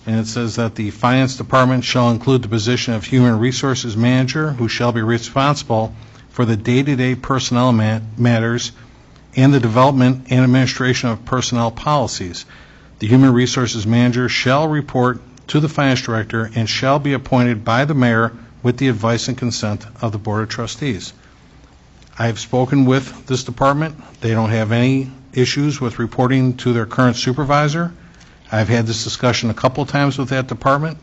and it says that the finance department shall include the position of human resources manager, who shall be responsible for the day-to-day personnel matters and the development and administration of personnel policies. The human resources manager shall report to the finance director and shall be appointed by the mayor with the advice and consent of the Board of Trustees. I have spoken with this department. They don't have any issues with reporting to their current supervisor. I've had this discussion a couple times with that department,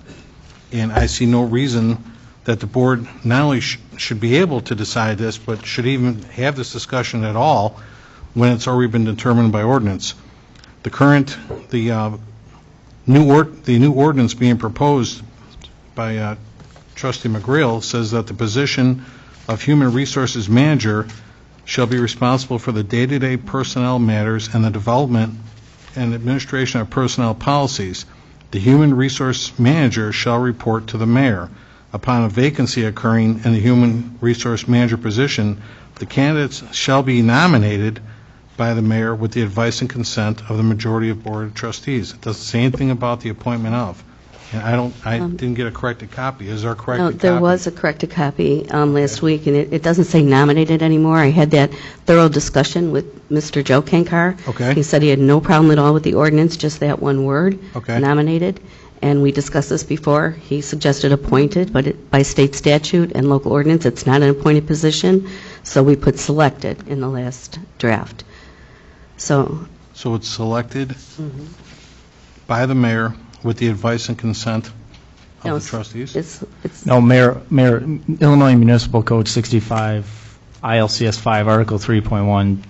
and I see no reason that the board not only should be able to decide this, but should even have this discussion at all when it's already been determined by ordinance. The new ordinance being proposed by Trustee McGreal says that the position of human resources manager shall be responsible for the day-to-day personnel matters and the development and administration of personnel policies. The human resource manager shall report to the mayor. Upon a vacancy occurring in the human resource manager position, the candidates shall be nominated by the mayor with the advice and consent of the majority of Board of Trustees. It doesn't say anything about the appointment of. And I didn't get a corrected copy. Is there a corrected copy? No, there was a corrected copy last week, and it doesn't say nominated anymore. I had that thorough discussion with Mr. Joe Kankar. Okay. He said he had no problem at all with the ordinance, just that one word, Okay. nominated. And we discussed this before. He suggested appointed, but by state statute and local ordinance, it's not an appointed position, so we put selected in the last draft. So So it's selected by the mayor with the advice and consent no, of the trustees? it's No, Mayor, Illinois Municipal Code 65, ILCS 5, Article 3.1,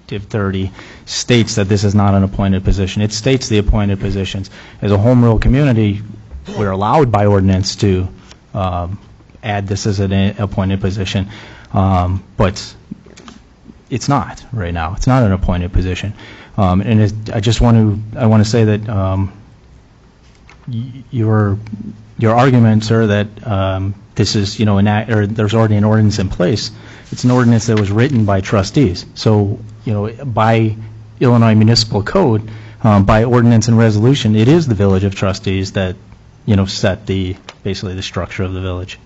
Div 30, states that this is not an appointed position. It states the appointed positions. As a home rule community, we're allowed by ordinance to add this as an appointed position, but it's not right now. It's not an appointed position. And I want to say that your argument, sir, that this is, or there's already an ordinance in place. It's an ordinance that was written by trustees. So, by Illinois Municipal Code, by ordinance and resolution, it is the Village of Trustees that, set basically the structure of the village.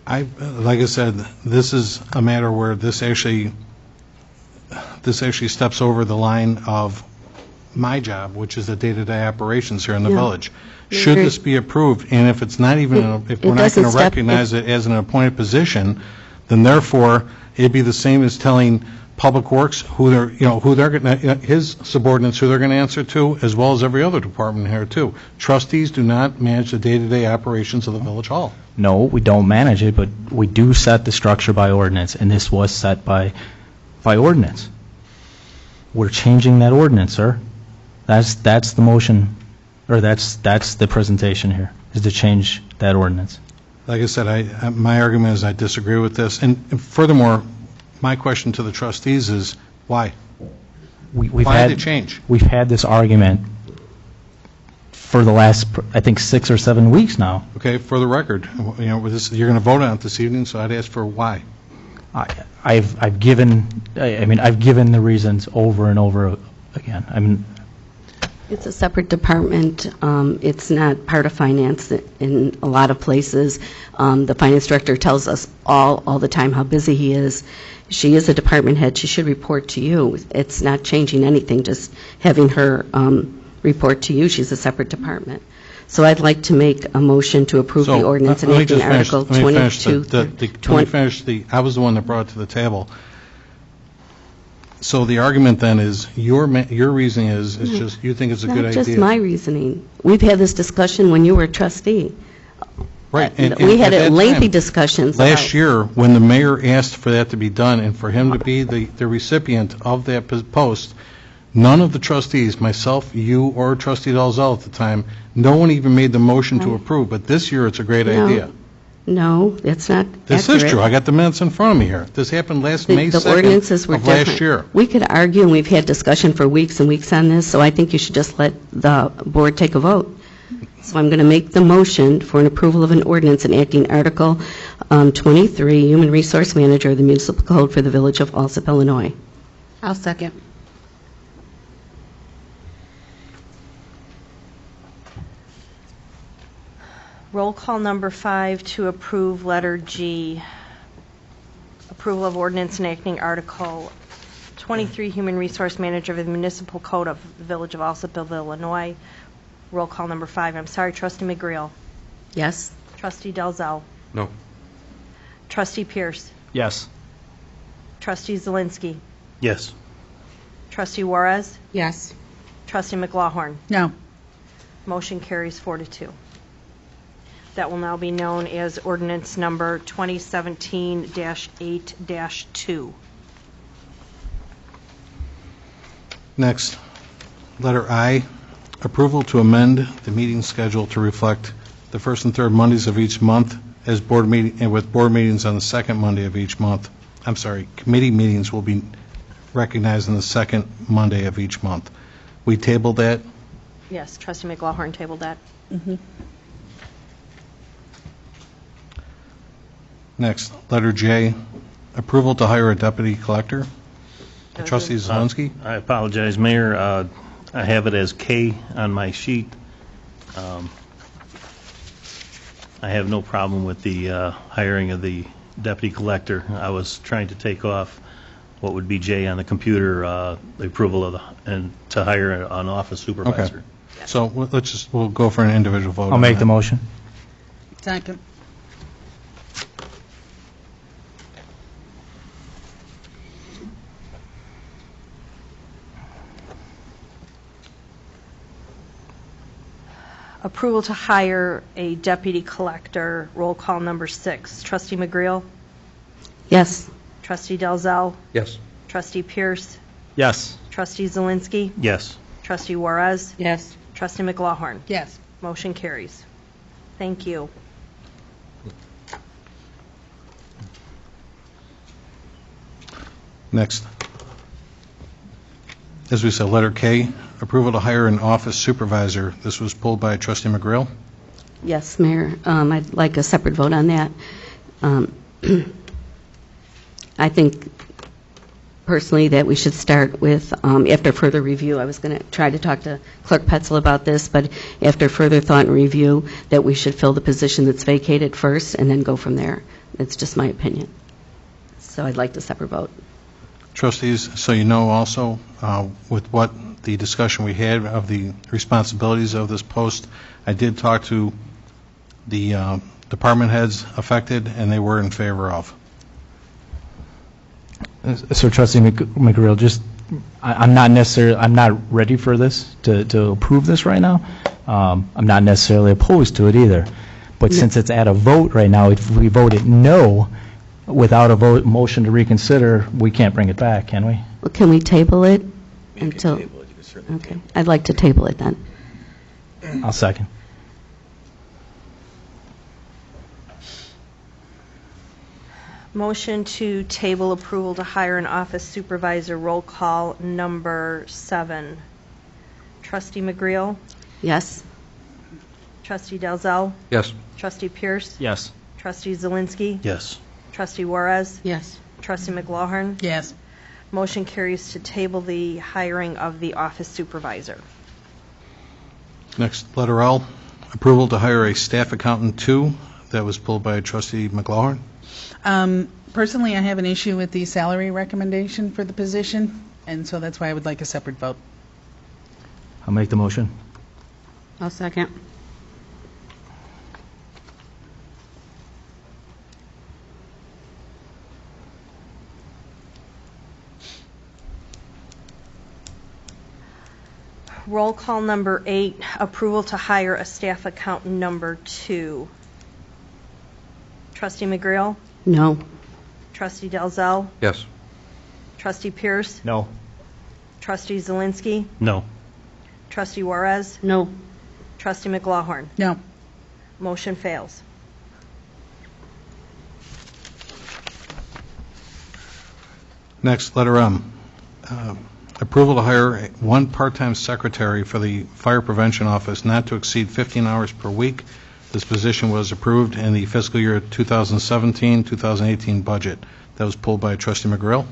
Like I said, this is a matter where this actually steps over the line of my job, which is the day-to-day operations here in the Yeah. village. Should this be approved, and if it's not even, if It we're not doesn't going to step- recognize it as an appointed position, then therefore, it'd be the same as telling Public Works who they're going to, his subordinates, who they're going to answer to, as well as every other department here too. Trustees do not manage the day-to-day operations of the village hall. No, we don't manage it, but we do set the structure by ordinance, and this was set by ordinance. We're changing that ordinance, sir. That's the motion, or that's the presentation here, is to change that ordinance. Like I said, my argument is I disagree with this. And furthermore, my question to the trustees is, Why? We've Why had the change? We've had this argument for the last, I think, 6 or 7 weeks now. Okay, for the record, with this, you're going to vote on it this evening, so I'd ask for why. I've given the reasons over and over again. I mean, It's a separate department. It's not part of finance in a lot of places. The finance director tells us all the time how busy he is. She is a department head. She should report to you. It's not changing anything, just having her report to you. She's a separate department. So I'd like to make a motion to approve the ordinance let me enacting just finish- Article let me finish 22. let me finish I was the one that brought it to the table. So the argument then is, your reasoning is, it's just, you think it's a good idea. Not just my reasoning. We've had this discussion when you were trustee. Right. and We had at that lengthy time, discussions. Last about- year, when the mayor asked for that to be done, and for him to be the recipient of that post, none of the trustees, myself, you, or trustee Dalzell at the time, no one even made the motion to approve, but this year it's a great No. idea. No, that's not This accurate. is true. I got the minutes in front of me here. This happened last May The 2nd ordinances were of different. last year. We could argue, and we've had discussion for weeks and weeks on this, so I think you should just let the board take a vote. So I'm going to make the motion for an approval of an ordinance enacting Article 23, Human Resource Manager of the Municipal Code for the Village of Alsip, Illinois. I'll second. Roll call number 5 to approve letter G. Approval of ordinance enacting Article 23, Human Resource Manager of the Municipal Code of the Village of Alsipville, Illinois. Roll call number 5. I'm sorry, Trustee McGreal. Yes? Trustee Dalzell. No. Trustee Pierce. yes. Trustee Zelinski. Yes. Trustee Juarez. Yes. Trustee McLaughlin. No. Motion carries 4-2. That will now be known as ordinance number 2017-8-2. Next, letter I, approval to amend the meeting schedule to reflect the first and third Mondays of each month as board meeting, and with board meetings on the second Monday of each month. I'm sorry, committee meetings will be recognized on the second Monday of each month. We tabled that. Yes, Trustee McLaughlin tabled that. Next, letter J, approval to hire a deputy collector. Trustee Zelinski? I apologize, Mayor. I have it as K on my sheet. I have no problem with the hiring of the deputy collector. I was trying to take off what would be J on the computer, the approval of and to hire an office supervisor. Okay. So we'll go for an individual vote. I'll on make that. the motion. Second. Approval to hire a deputy collector. Roll call number 6. Trustee McGreal. Yes? Trustee Dalzell. Yes. Trustee Pierce. Yes. Trustee Zelinski. Yes. Trustee Juarez. Yes. Trustee McLaughlin. Yes. Motion carries. Thank you. Next. As we said, letter K, approval to hire an office supervisor. This was pulled by Trustee McGreal. Yes, Mayor. I'd like a separate vote on that. I think personally that we should start with, after further review, I was going to try to talk to Clerk Petzel about this, but after further thought and review, that we should fill the position that's vacated first and then go from there. It's just my opinion. So I'd like a separate vote. Trustees, so you know also, with what the discussion we had of the responsibilities of this post, I did talk to the department heads affected, and they were in favor of. So Trustee McGreal, just, I'm not ready for this, to approve this right now. I'm not necessarily opposed to it either. But since it's at a vote right now, if we voted no, without a motion to reconsider, we can't bring it back, can we? Well, can we table it Maybe until? table it. You can certainly Okay, table I'd like to table it then. I'll second. Motion to table approval to hire an office supervisor, roll call number 7. Trustee McGreal, Yes. Trustee Dalzell, Yes. Trustee Pierce, Yes. Trustee Zelinski, Yes. Trustee Juarez, Yes. Trustee McLaughlin. Yes. Motion carries to table the hiring of the office supervisor. Next, letter L, approval to hire a staff accountant 2. That was pulled by trustee McLaurin. Personally, I have an issue with the salary recommendation for the position, and so that's why I would like a separate vote. I'll make the motion. I'll second. Roll call number 8, approval to hire a staff accountant number 2. Trustee McGreal, No. Trustee Dalzell, Yes. Trustee Pierce, No. Trustee Zelinski, No. Trustee Juarez, No. Trustee McLaughlin. No. Motion fails. Next, letter M, approval to hire one part-time secretary for the Fire Prevention Office not to exceed 15 hours per week. This position was approved in the fiscal year 2017-2018 budget. That was pulled by trustee McGrill.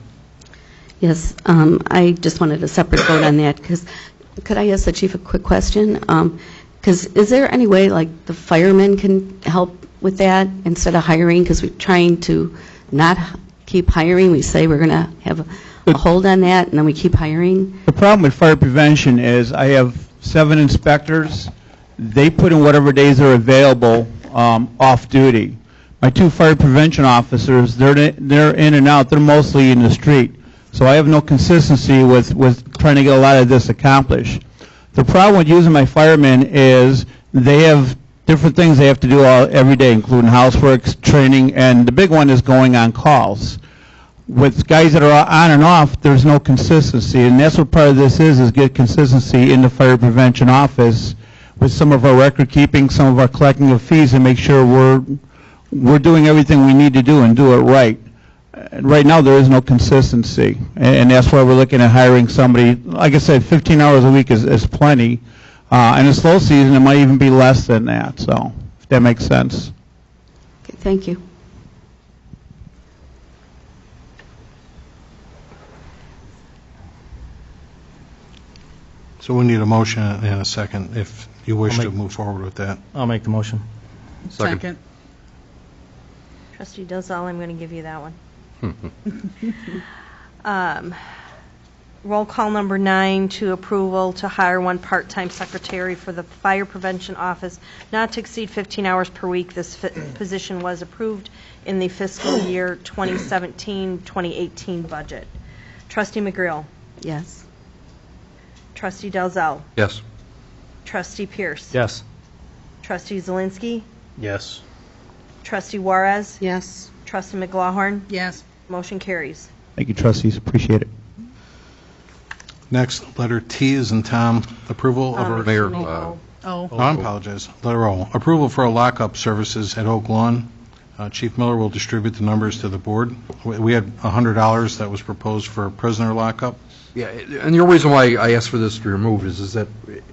Yes, I just wanted a separate vote on that, because, could I ask the chief a quick question? Because is there any way, like, the firemen can help with that instead of hiring? Because we're trying to not keep hiring. We say we're going to have a hold on that, and then we keep hiring. The problem with fire prevention is I have 7 inspectors. They put in whatever days are available off duty. My 2 fire prevention officers, they're in and out. They're mostly in the street. So I have no consistency with trying to get a lot of this accomplished. The problem with using my firemen is they have different things they have to do every day, including housework, training, and the big one is going on calls. With guys that are on and off, there's no consistency, and that's what part of this is get consistency in the fire prevention office with some of our record keeping, some of our collecting of fees, and make sure we're doing everything we need to do and do it right. Right now, there is no consistency, and that's why we're looking at hiring somebody. Like I said, 15 hours a week is plenty. In a slow season, it might even be less than that, so if that makes sense. Okay, thank you. So we need a motion and a second if you wish I'll to make- move forward with that. I'll make the motion. Second. Trustee Dalzell, I'm going to give you that one. Roll call number 9 to approval to hire one part-time secretary for the Fire Prevention Office not to exceed 15 hours per week. This position was approved in the fiscal year 2017-2018 budget. Trustee McGreal, Yes. Trustee Dalzell, Yes. Trustee Pierce, Yes. Trustee Zelinski, Yes. Trustee Juarez, Yes. Trustee McLaughlin. Yes. Motion carries. Thank you, trustees, appreciate it. Next, letter T is in Tom, approval of a... Mayor, Oh. Oh. Oh, I apologize. Letter O, approval for a lockup services at Oak Lawn. Chief Miller will distribute the numbers to the board. We had $100 that was proposed for a prisoner lockup. Yeah, and the only reason why I asked for this to be removed is that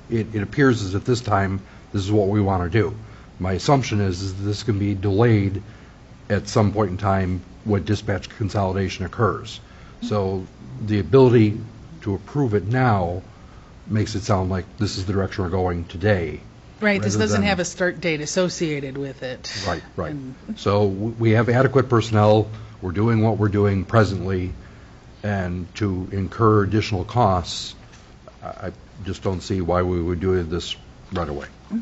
it appears as if this time this is what we want to do. My assumption is that this can be delayed at some point in time when dispatch consolidation occurs. So the ability to approve it now makes it sound like this is the direction we're going today. Right, this rather doesn't than- have a start date associated with it. Right, right. And- So we have adequate personnel, we're doing what we're doing presently, and to incur additional costs, I just don't see why we would do this right away. Would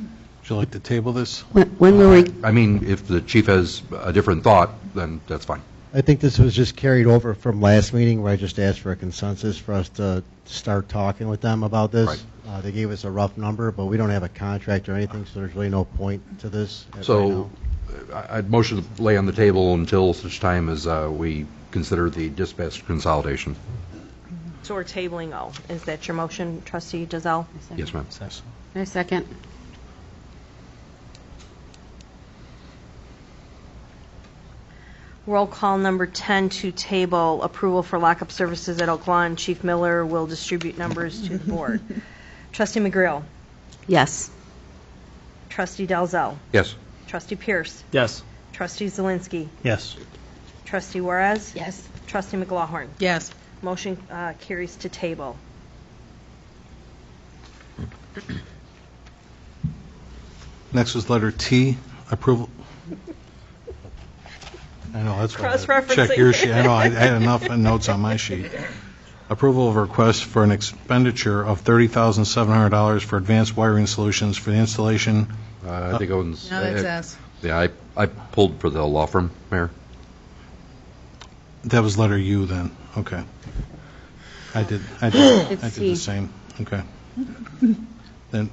you like to table this? When were we, I mean, if the chief has a different thought, then that's fine. I think this was just carried over from last meeting where I just asked for a consensus for us to start talking with them about this. Right. They gave us a rough number, but we don't have a contract or anything, so there's really no point to this right So now. I'd motion to lay on the table until such time as we consider the dispatch consolidation. So we're tabling O. Is that your motion, Trustee Dalzell? Yes, ma'am. I second. Roll call number 10 to table approval for lockup services at Oak Lawn. Chief Miller will distribute numbers to the board. Trustee McGreal. Yes. Trustee Dalzell. Yes. Trustee Pierce. Yes. Trustee Zelinski. Yes. Trustee Juarez. Yes. Trustee McLaughlin. Yes. Motion carries to table. Next is letter T, approval. I know, that's why I Cross-referencing. check your sheet. I know, I had enough notes on my sheet. Approval of a request for an expenditure of $30,700 for advanced wiring solutions for the installation. I think it was. No, that's us. Yeah, I pulled for the law firm, Mayor. That was letter U then, okay. I did It's the T. same, okay. Then,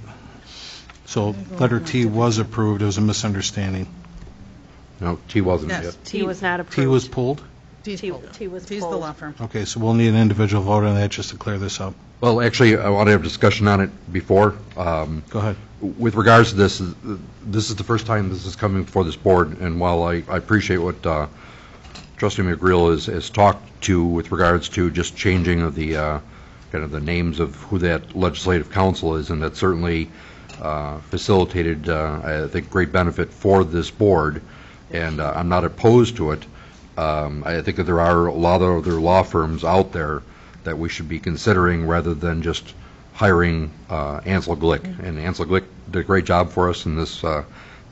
so letter T was approved, it was a misunderstanding. No, T wasn't Yes. yet. T was not approved. T was pulled? T's T pulled. was T's the pulled. law firm. Okay, so we'll need an individual vote on that just to clear this up. Well, actually, I want to have a discussion on it before. Go ahead. With regards to this is the first time this is coming before this board, and while I appreciate what Trustee McGreal has talked to with regards to just changing of the kind of the names of who that legislative council is, and that certainly facilitated, I think, great benefit for this board, and I'm not opposed to it. I think that there are a lot of other law firms out there that we should be considering rather than just hiring Ansel Glick. And Ansel Glick did a great job for us in this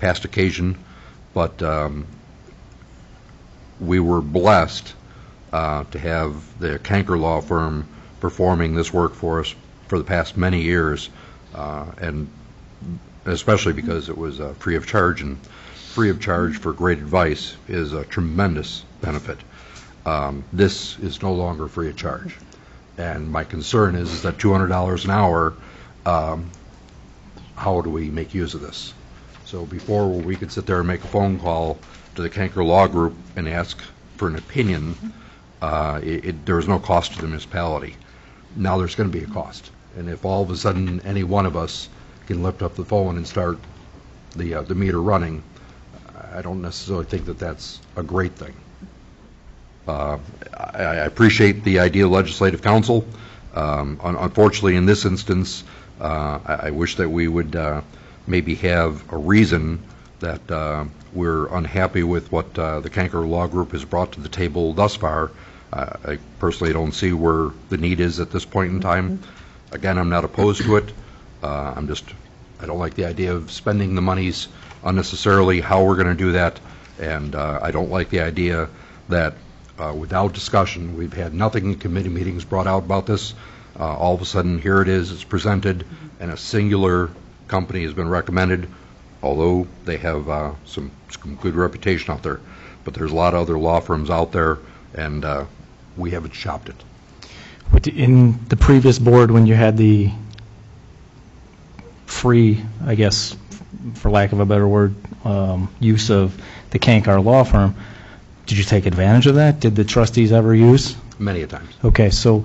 past occasion, but we were blessed to have the Kanker Law Firm performing this work for us for the past many years, and especially because it was free of charge, and free of charge for great advice is a tremendous benefit. This is no longer free of charge. And my concern is that $200 an hour, how do we make use of this? So before we could sit there and make a phone call to the Kanker Law Group and ask for an opinion, there was no cost to the municipality. Now there's going to be a cost. And if all of a sudden any one of us can lift up the phone and start the meter running, I don't necessarily think that that's a great thing. I appreciate the idea of legislative council. Unfortunately, in this instance, I wish that we would maybe have a reason that we're unhappy with what the Kanker Law Group has brought to the table thus far. I personally don't see where the need is at this point in time. Again, I'm not opposed to it. I don't like the idea of spending the monies unnecessarily, how we're going to do that, and I don't like the idea that without discussion, we've had nothing in committee meetings brought out about this. All of a sudden, here it is, it's presented, and a singular company has been recommended, although they have some good reputation out there. But there's a lot of other law firms out there, and we haven't shopped it. In the previous board, when you had the free, I guess, for lack of a better word, use of the Kanker Law Firm, did you take advantage of that? Did the trustees ever use? Many a times. Okay, so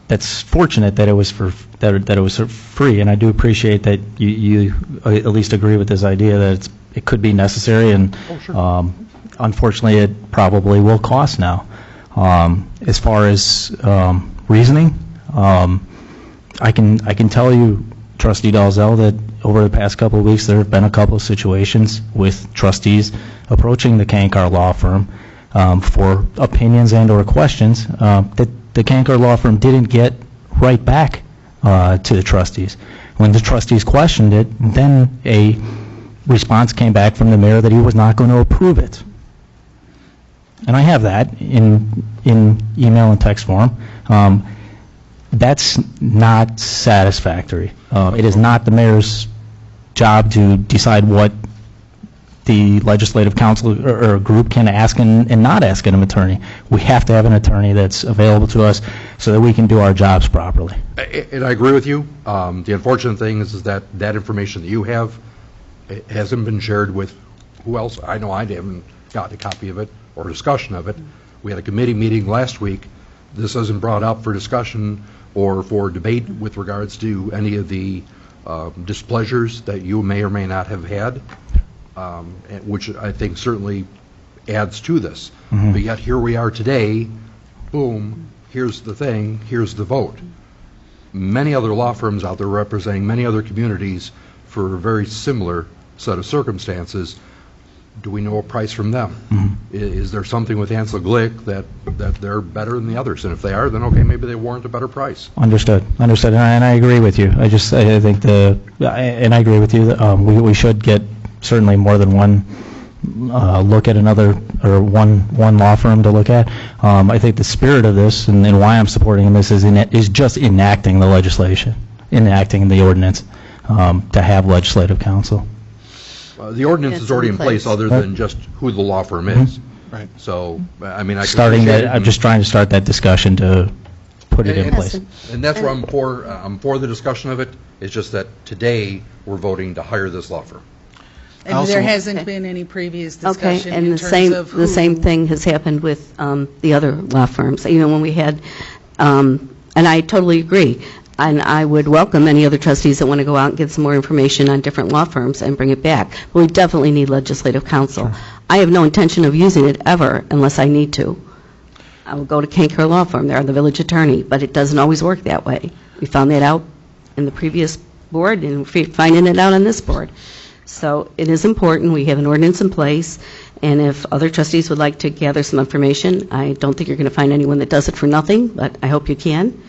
that's fortunate that it was that it was free, and I do appreciate that you at least agree with this idea that it could be necessary, and unfortunately, it probably will cost now. As far as reasoning, I can tell you, Trustee Dalzell, that over the past couple of weeks, there have been a couple of situations with trustees approaching the Kanker Law Firm for opinions and or questions that the Kanker Law Firm didn't get right back to the trustees. When the trustees questioned it, then a response came back from the mayor that he was not going to approve it. And I have that in email and text form. That's not satisfactory. It is not the mayor's job to decide what the legislative council or group can ask and not ask an attorney. We have to have an attorney that's available to us so that we can do our jobs properly. And I agree with you. The unfortunate thing is that information that you have hasn't been shared with who else. I know I haven't gotten a copy of it or discussion of it. We had a committee meeting last week. This isn't brought up for discussion or for debate with regards to any of the displeasures that you may or may not have had, which I think certainly adds to this. Mhm. But yet here we are today, boom, here's the thing, here's the vote. Many other law firms out there representing many other communities for a very similar set of circumstances. Do we know a price from them? Is there something with Ansel Glick that they're better than the others? And if they are, then okay, maybe they warrant a better price. Understood. And I agree with you. I think and I agree with you that we should get certainly more than one look at another, or one law firm to look at. I think the spirit of this and why I'm supporting this is just enacting the legislation, enacting the ordinance to have legislative counsel. The ordinance is already in place other than just who the law firm is. Right. So, I mean, I can Starting appreciate that, it I'm just trying to start that discussion to put it in place. And that's where I'm for the discussion of it. It's just that today, we're voting to hire this law firm. And Also- there hasn't been any previous Okay, discussion and in the terms of the same who- thing has happened with the other law firms, even when we had, and I totally agree, and I would welcome any other trustees that want to go out and get some more information on different law firms and bring it back. But we definitely need legislative counsel. I have no intention of using it ever unless I need to. I will go to Kankar Law Firm, they're the village attorney, but it doesn't always work that way. We found that out in the previous board, and we're finding it out on this board. So it is important, we have an ordinance in place, and if other trustees would like to gather some information, I don't think you're going to find anyone that does it for nothing, but I hope you can.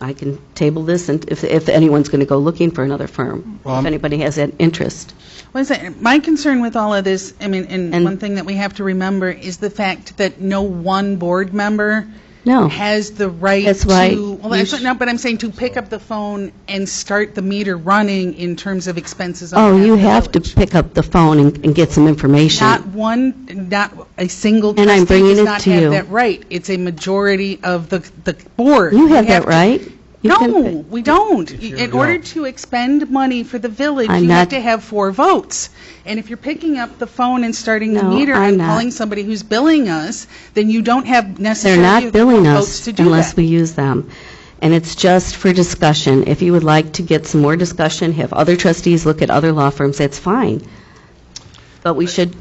I can table this, and if anyone's going to go looking for another firm, if anybody has that interest. What is that? My concern with all of this, I mean, and one thing that we have to remember is the fact that no one board member No. has the right That's why to, well, you that's, no, but I'm saying to pick up the phone and start the meter running in terms of expenses. Oh, behalf you of the have to village. pick up the phone and get some information. Not a single And I'm trustee bringing does it not to have you. that right. It's a majority of the board. You have We that to- right. You No, can- we don't. In order to expend money for the village, I'm you have not- to have 4 votes. And if you're picking up the phone and starting the No, meter I'm and not. calling somebody who's billing us, then you don't have They're necessarily not the billing votes us to do unless that. we use them. And it's just for discussion. If you would like to get some more discussion, have other trustees look at other law firms, that's fine. But we should,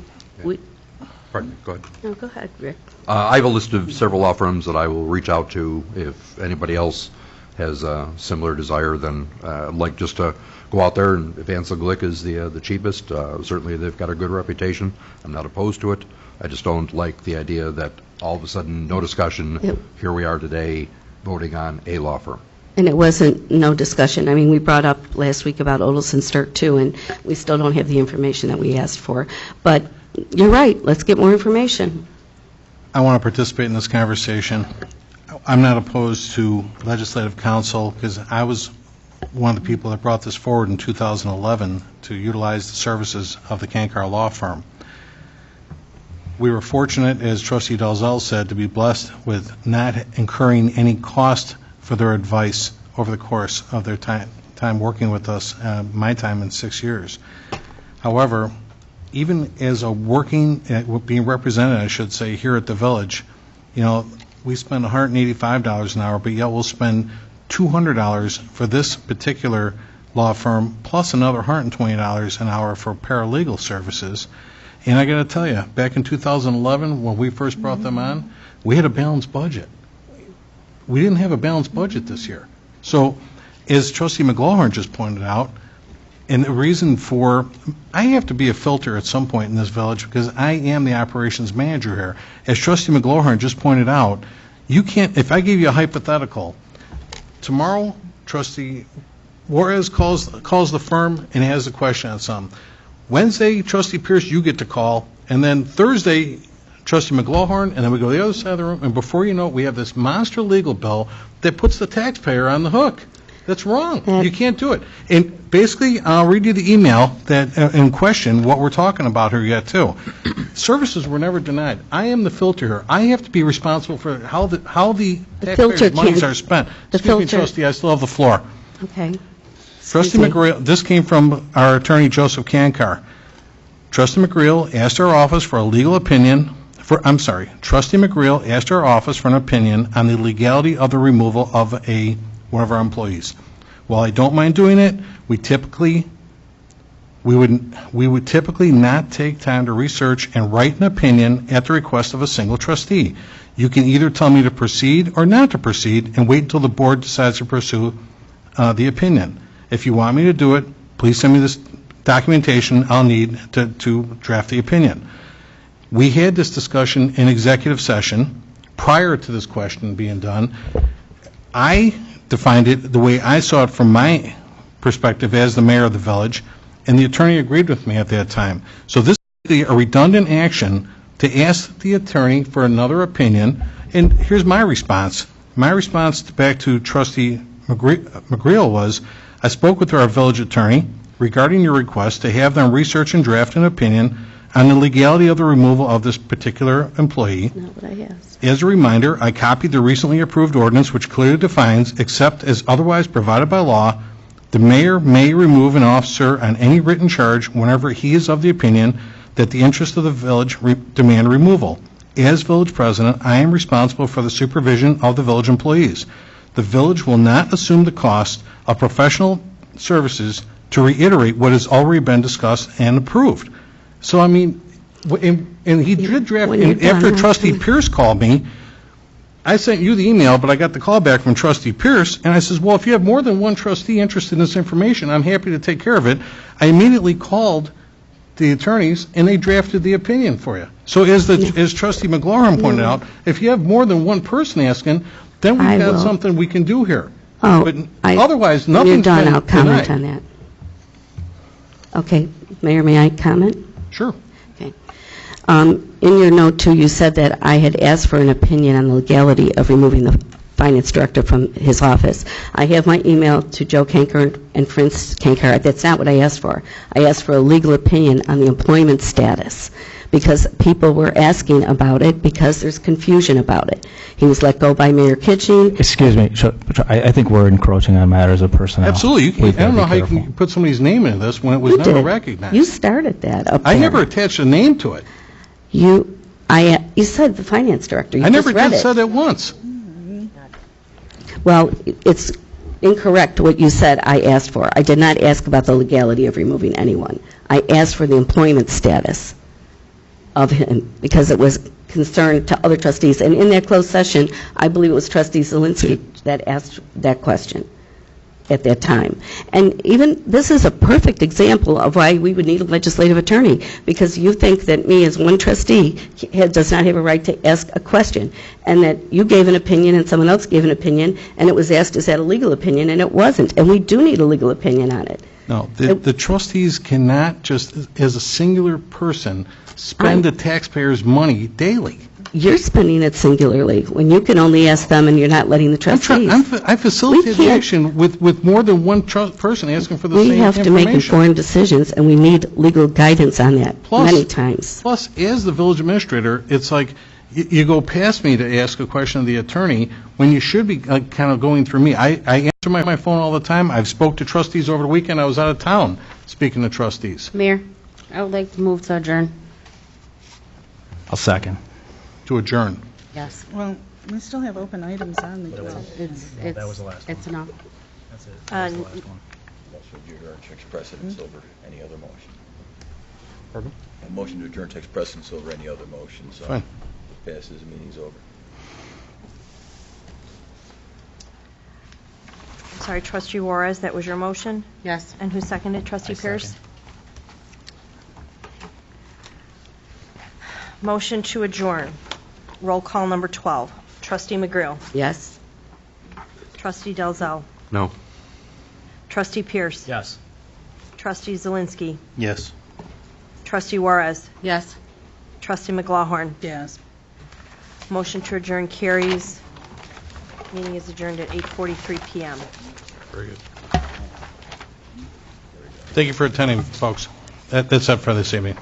Pardon me, go ahead. no, go ahead, Rick. I have a list of several law firms that I will reach out to if anybody else has a similar desire. Then I'd like just to go out there, and if Ansel Glick is the cheapest, certainly they've got a good reputation. I'm not opposed to it. I just don't like the idea that all of a sudden, no discussion, Yep. here we are today voting on a law firm. And it wasn't no discussion. I mean, we brought up last week about Olson Stirk too, and we still don't have the information that we asked for. But you're right, let's get more information. I want to participate in this conversation. I'm not opposed to legislative counsel because I was one of the people that brought this forward in 2011 to utilize the services of the Kankar Law Firm. We were fortunate, as Trustee Dalzell said, to be blessed with not incurring any cost for their advice over the course of their time working with us, my time in 6 years. However, even as a being represented, I should say, here at the village, you know, we spend $185 an hour, but yet we'll spend $200 for this particular law firm, plus another $120 an hour for paralegal services. And I got to tell you, back in 2011, when we first brought them on, we had a balanced budget. We didn't have a balanced budget this year. So, as Trustee McGlowhorn just pointed out, and the reason for, I have to be a filter at some point in this village because I am the operations manager here. As Trustee McGlowhorn just pointed out, you can't, if I give you a hypothetical, tomorrow Trustee Juarez calls the firm and has a question on something. Wednesday, Trustee Pierce, you get to call, and then Thursday, Trustee McGlowhorn, and then we go to the other side of the room, and before you know it, we have this monster legal bill that puts the taxpayer on the hook. That's wrong. You can't do it. And basically, I'll read you the email that in question what we're talking about here yet, too. Services were never denied. I am the filter here. I have to be responsible for how the taxpayers' monies are spent. Excuse me, Trustee, I still have the floor. Okay. Trustee McGreal, this came from our attorney, Joseph Kankar. Trustee McGreal asked our office for a legal opinion, Trustee McGreal asked our office for an opinion on the legality of the removal of one of our employees. While I don't mind doing it, we typically we would typically not take time to research and write an opinion at the request of a single trustee. You can either tell me to proceed or not to proceed and wait until the board decides to pursue the opinion. If you want me to do it, please send me this documentation I'll need to draft the opinion. We had this discussion in executive session prior to this question being done. I defined it the way I saw it from my perspective as the mayor of the village, and the attorney agreed with me at that time. So this is a redundant action to ask the attorney for another opinion, and here's my response. My response back to Trustee McGreal was, I spoke with our village attorney regarding your request to have them research and draft an opinion on the legality of the removal of this particular employee. Not what I asked. As a reminder, I copied the recently approved ordinance which clearly defines, except as otherwise provided by law, the mayor may remove an officer on any written charge whenever he is of the opinion that the interests of the village demand removal. As village president, I am responsible for the supervision of the village employees. The village will not assume the cost of professional services to reiterate what has already been discussed and approved. So, I mean, and he did draft, and after Trustee Pierce called me, I sent you the email, but I got the call back from Trustee Pierce, and I says, well, if you have more than one trustee interested in this information, I'm happy to take care of it. I immediately called the attorneys, and they drafted the opinion for you. So as Trustee McLaurin pointed out, if you have more than one person asking, then we've got something we can do here. But otherwise, nothing's When you're done, been I'll comment denied. on that. Okay, Mayor, may I comment? Sure. Okay. In your note, too, you said that I had asked for an opinion on the legality of removing the finance director from his office. I have my email to Joe Kanker and Prince Kanker. That's not what I asked for. I asked for a legal opinion on the employment status because people were asking about it because there's confusion about it. He was let go by Mayor Kitching. Excuse me, I think we're encroaching on matters of personnel. Absolutely. I don't know how you can put somebody's name in this when it was never recognized. You started that up I there. never attached a name to it. You said the finance director. You I never just read said it once. Well, it's incorrect what you said I asked for. I did not ask about the legality of removing anyone. I asked for the employment status of him because it was concerned to other trustees. And in that closed session, I believe it was Trustee Zielinski that asked that question at that time. And even this is a perfect example of why we would need a legislative attorney, because you think that me as one trustee does not have a right to ask a question, and that you gave an opinion and someone else gave an opinion, and it was asked, is that a legal opinion? And it wasn't. And we do need a legal opinion on it. No, the trustees cannot just, as a singular person, spend the taxpayers' money daily. You're spending it singularly when you can only ask them and you're not letting the trustees. I facilitate the action with more than one person asking for the same We information. have to make informed decisions, and we need legal guidance on that many times. Plus, as the village administrator, it's like you go past me to ask a question of the attorney when you should be kind of going through me. I answer my phone all the time. I've spoke to trustees over the weekend. I was out of town speaking to trustees. Mayor, I would like to move to adjourn. I'll second. To adjourn. Yes. Well, we still have open items on the agenda. That was the last one. It's enough. That's it. That was the last one. Motion to adjourn takes precedence over any other motion. Pardon? A motion to adjourn takes precedence over any other motion, so Fine. if it passes, the meeting's over. Sorry, Trustee Juarez, that was your motion? Yes. And who seconded? Trustee I Pierce? second. Motion to adjourn. Roll call number 12. Trustee McGreal. Yes? Trustee Dalzell. No. Trustee Pierce. Yes. Trustee Zielinski. Yes. Trustee Juarez. Yes. Trustee McLaughlin. Yes. Motion to adjourn carries. Meeting is adjourned at 8:43 p.m. Very good. Thank you for attending, folks. That's it for this evening.